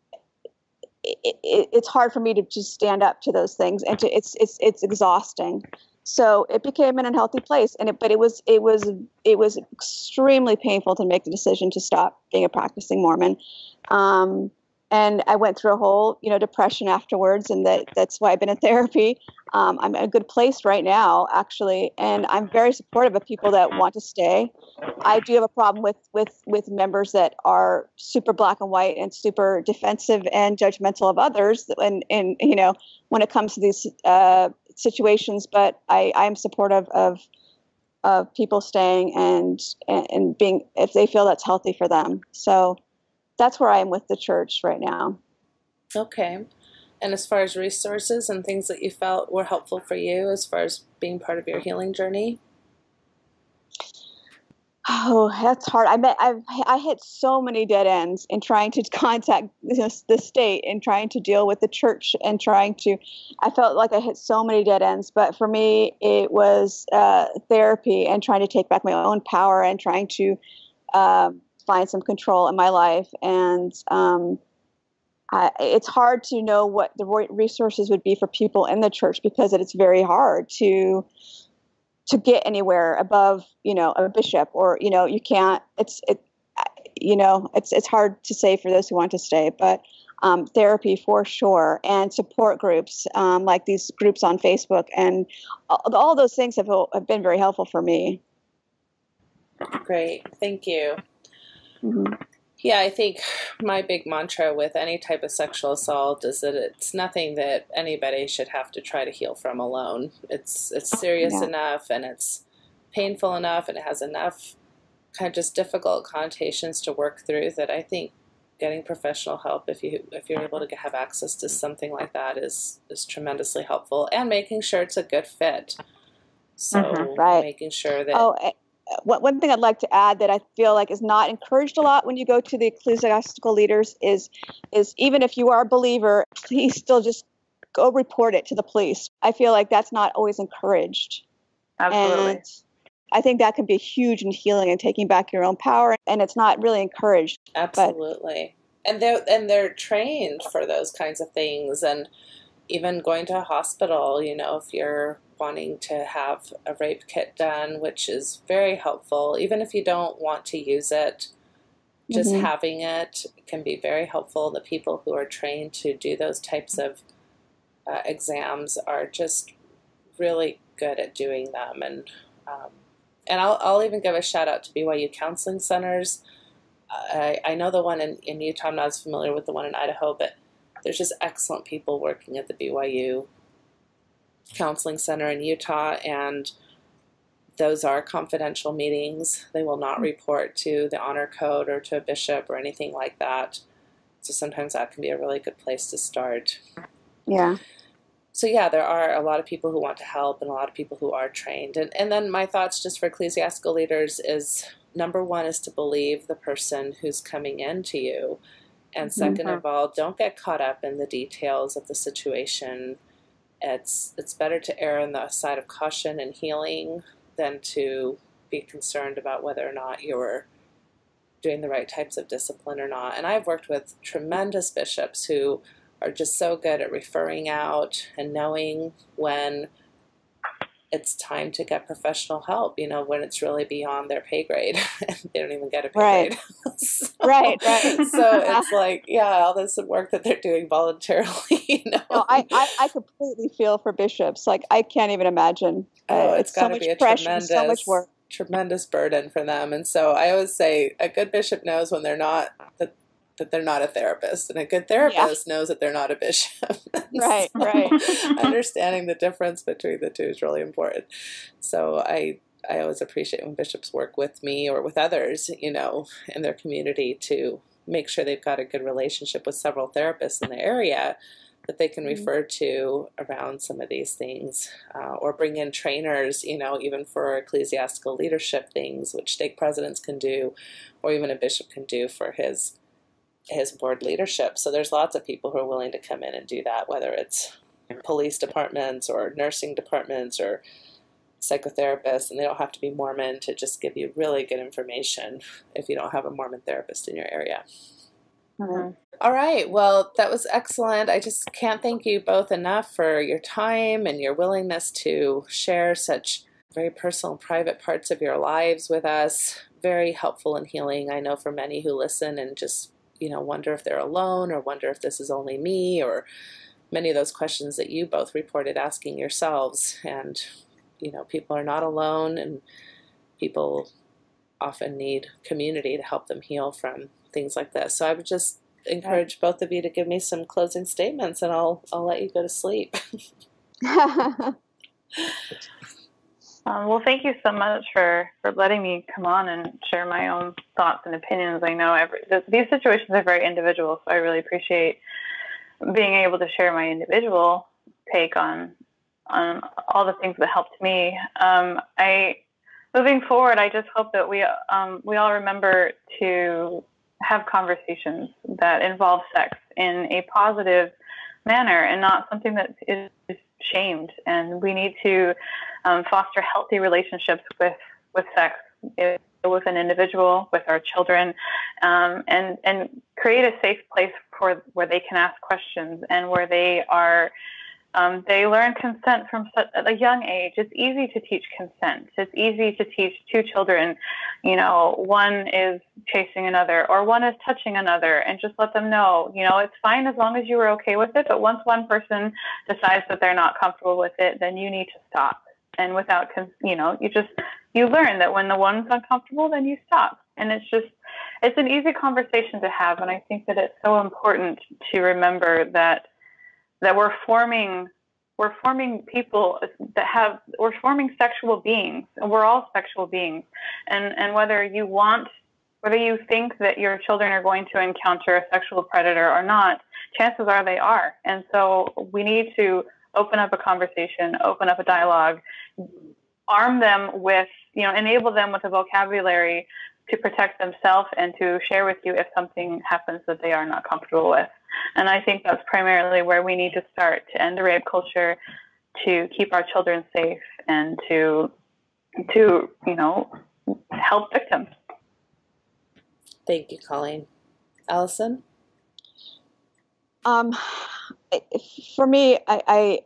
it's hard for me to just stand up to those things, and it's exhausting. So it became an unhealthy place, but it was extremely painful to make the decision to stop being a practicing Mormon. And I went through a whole, depression afterwards, and that's why I've been in therapy. I'm in a good place right now, actually, and I'm very supportive of people that want to stay. I do have a problem with members that are super black and white and super defensive and judgmental of others, and when it comes to these situations. But I am supportive of people staying and being, if they feel that's healthy for them. So that's where I am with the church right now. Okay. And as far as resources and things that you felt were helpful for you as far as being part of your healing journey? Oh, that's hard. I hit so many dead ends in trying to contact the state and trying to deal with the church and I felt like I hit so many dead ends. But for me, it was therapy and trying to take back my own power and trying to find some control in my life. And it's hard to know what the resources would be for people in the church, because it's very hard to get anywhere above, a bishop, or, you can't, it's hard to say for those who want to stay, but therapy for sure, and support groups, like these groups on Facebook, and all those things have been very helpful for me. Great. Thank you. Mm-hmm. Yeah, I think my big mantra with any type of sexual assault is that it's nothing that anybody should have to try to heal from alone. It's serious enough, and it's painful enough, and it has enough kind of just difficult connotations to work through, that I think getting professional help, if you're able to have access to something like that, is tremendously helpful, and making sure it's a good fit. So making sure that one thing I'd like to add that I feel like is not encouraged a lot when you go to the ecclesiastical leaders is even if you are a believer, please still just go report it to the police. I feel like that's not always encouraged. Absolutely. And I think that can be huge in healing and taking back your own power, and it's not really encouraged. Absolutely. And they're trained for those kinds of things. And even going to a hospital, if you're wanting to have a rape kit done, which is very helpful, even if you don't want to use it, just having it can be very helpful. The people who are trained to do those types of exams are just really good at doing them. And I'll even give a shout out to BYU counseling centers. I know the one in Utah. I'm not as familiar with the one in Idaho, but there's just excellent people working at the BYU Counseling Center in Utah, and those are confidential meetings. They will not report to the honor code or to a bishop or anything like that. So sometimes that can be a really good place to start. Yeah. So yeah, there are a lot of people who want to help and a lot of people who are trained. And then my thoughts just for ecclesiastical leaders is, number one is to believe the person who's coming in to you. And second of all, don't get caught up in the details of the situation. It's better to err on the side of caution and healing than to be concerned about whether or not you're doing the right types of discipline or not. And I've worked with tremendous bishops who are just so good at referring out and knowing when it's time to get professional help, when it's really beyond their pay grade. They don't even get a pay grade. So, right. So it's like, all this work that they're doing voluntarily, No, I completely feel for bishops. Like, I can't even imagine. It's got to so be a pressure, so much work. Tremendous burden for them. And so I always say a good bishop knows when they're not, that they're not a therapist, and a good therapist knows that they're not a bishop. Right. Understanding the difference between the two is really important. So I always appreciate when bishops work with me or with others, in their community to make sure they've got a good relationship with several therapists in the area that they can refer to around some of these things, or bring in trainers, even for ecclesiastical leadership things, which stake presidents can do, or even a bishop can do for his board leadership. So there's lots of people who are willing to come in and do that, whether it's police departments or nursing departments or psychotherapists, and they don't have to be Mormon to just give you really good information if you don't have a Mormon therapist in your area. All right. Well, that was excellent. I just can't thank you both enough for your time and your willingness to share such very personal, private parts of your lives with us. Very helpful and healing, I know, for many who listen and just wonder if they're alone or wonder if this is only me, or many of those questions that you both reported asking yourselves. And, people are not alone, and people often need community to help them heal from things like this. So I would just encourage both of you to give me some closing statements, and I'll let you go to sleep. Well, thank you so much for letting me come on and share my own thoughts and opinions. I know these situations are very individual, so I really appreciate being able to share my individual take on all the things that helped me. Moving forward, I just hope that we all remember to have conversations that involve sex in a positive manner and not something that is shamed. And we need to foster healthy relationships with sex, with an individual, with our children, and create a safe place where they can ask questions and where they learn consent from a young age. It's easy to teach consent. It's easy to teach two children, one is chasing another or one is touching another, and just let them know, it's fine as long as you were okay with it. But once one person decides that they're not comfortable with it, then you need to stop. And without, you learn that when the one's uncomfortable, then you stop. And it's an easy conversation to have. And I think that it's so important to remember that we're forming people we're forming sexual beings, and we're all sexual beings. And whether you think that your children are going to encounter a sexual predator or not, chances are they are. And so we need to open up a conversation, open up a dialogue, arm them with, enable them with a vocabulary to protect themselves and to share with you if something happens that they are not comfortable with. And I think that's primarily where we need to start, to end the rape culture, to keep our children safe, and to help victims. Thank you, Colleen. Alyson? For me, I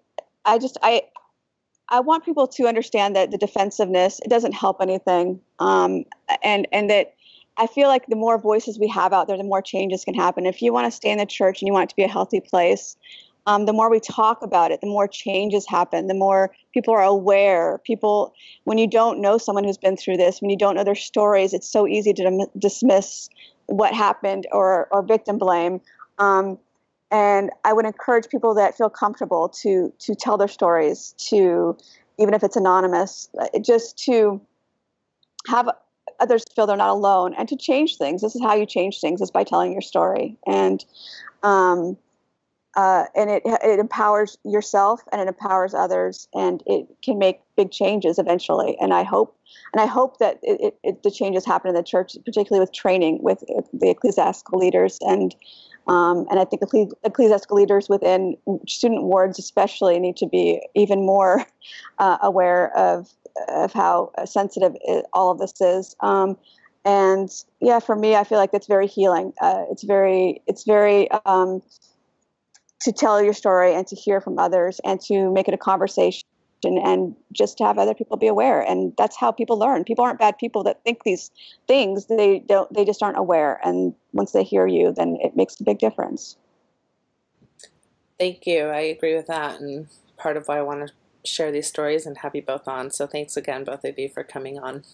want people to understand that the defensiveness, it doesn't help anything. And that I feel like the more voices we have out there, the more changes can happen. If you want to stay in the church and you want it to be a healthy place, the more we talk about it, the more changes happen, the more people are aware. When you don't know someone who's been through this, when you don't know their stories, it's so easy to dismiss what happened or victim blame. And I would encourage people that feel comfortable to tell their stories, even if it's anonymous, just to have others feel they're not alone and to change things. This is how you change things, is by telling your story. And it empowers yourself and it empowers others, and it can make big changes eventually. And I hope that the changes happen in the church, particularly with training with the ecclesiastical leaders, and I think ecclesiastical leaders within student wards especially need to be even more aware of how sensitive all of this is. And yeah, for me, I feel like it's very healing. It's very to tell your story and to hear from others and to make it a conversation and just to have other people be aware. And that's how people learn. People aren't bad people that think these things. They just aren't aware. And once they hear you, then it makes a big difference. Thank you. I agree with that. And part of why I want to share these stories and have you both on. So thanks again, both of you, for coming on.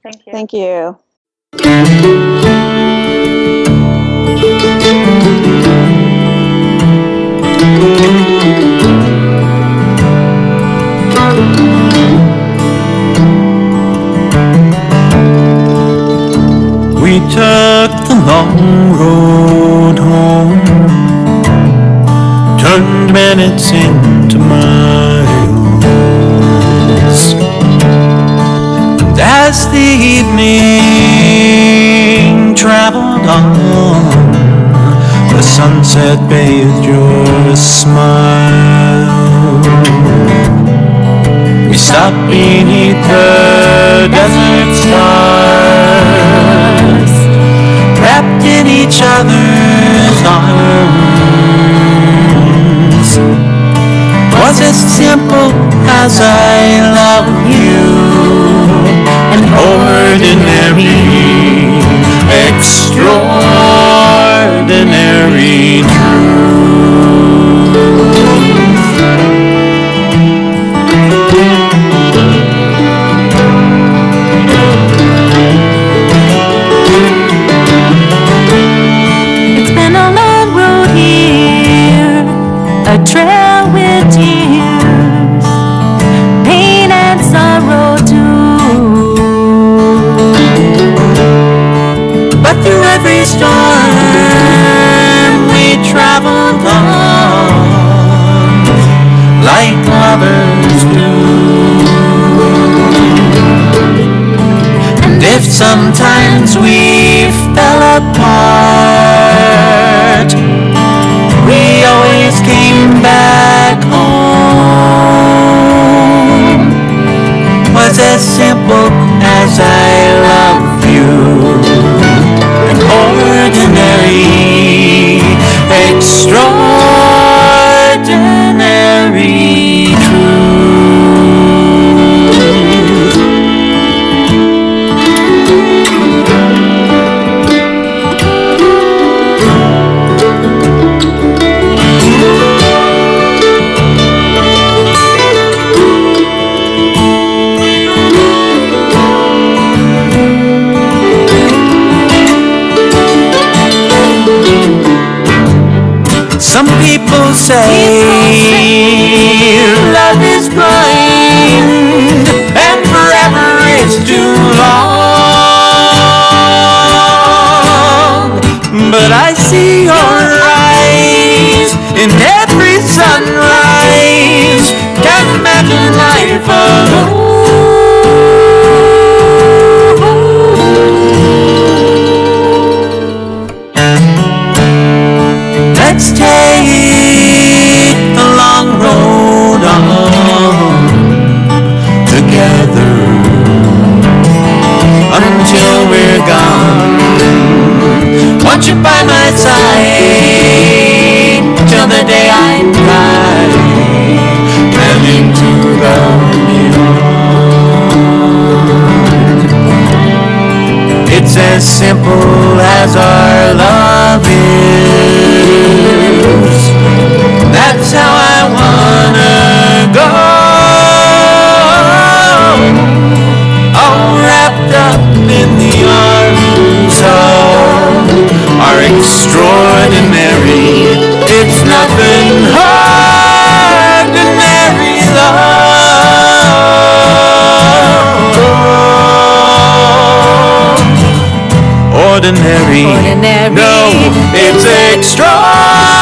Thank you. Thank you. We took the long road home, turned minutes into miles, and as the evening traveled on, the sunset bathed your smile. We stopped beneath the desert stars, wrapped in each other's arms. Was as simple as I love you, an ordinary, extraordinary a trail with tears, pain and sorrow too. But through every storm we traveled on, like lovers do. And if sometimes we fell apart, we always came back home. Was as simple as I love you, an ordinary, extraordinary truth. Some people say love is blind and forever is too long. But I see your eyes in every sunrise. Can't imagine life alone. Let's take the long road on together until we're gone. Want you by my side, ordinary. No, it's extraordinary.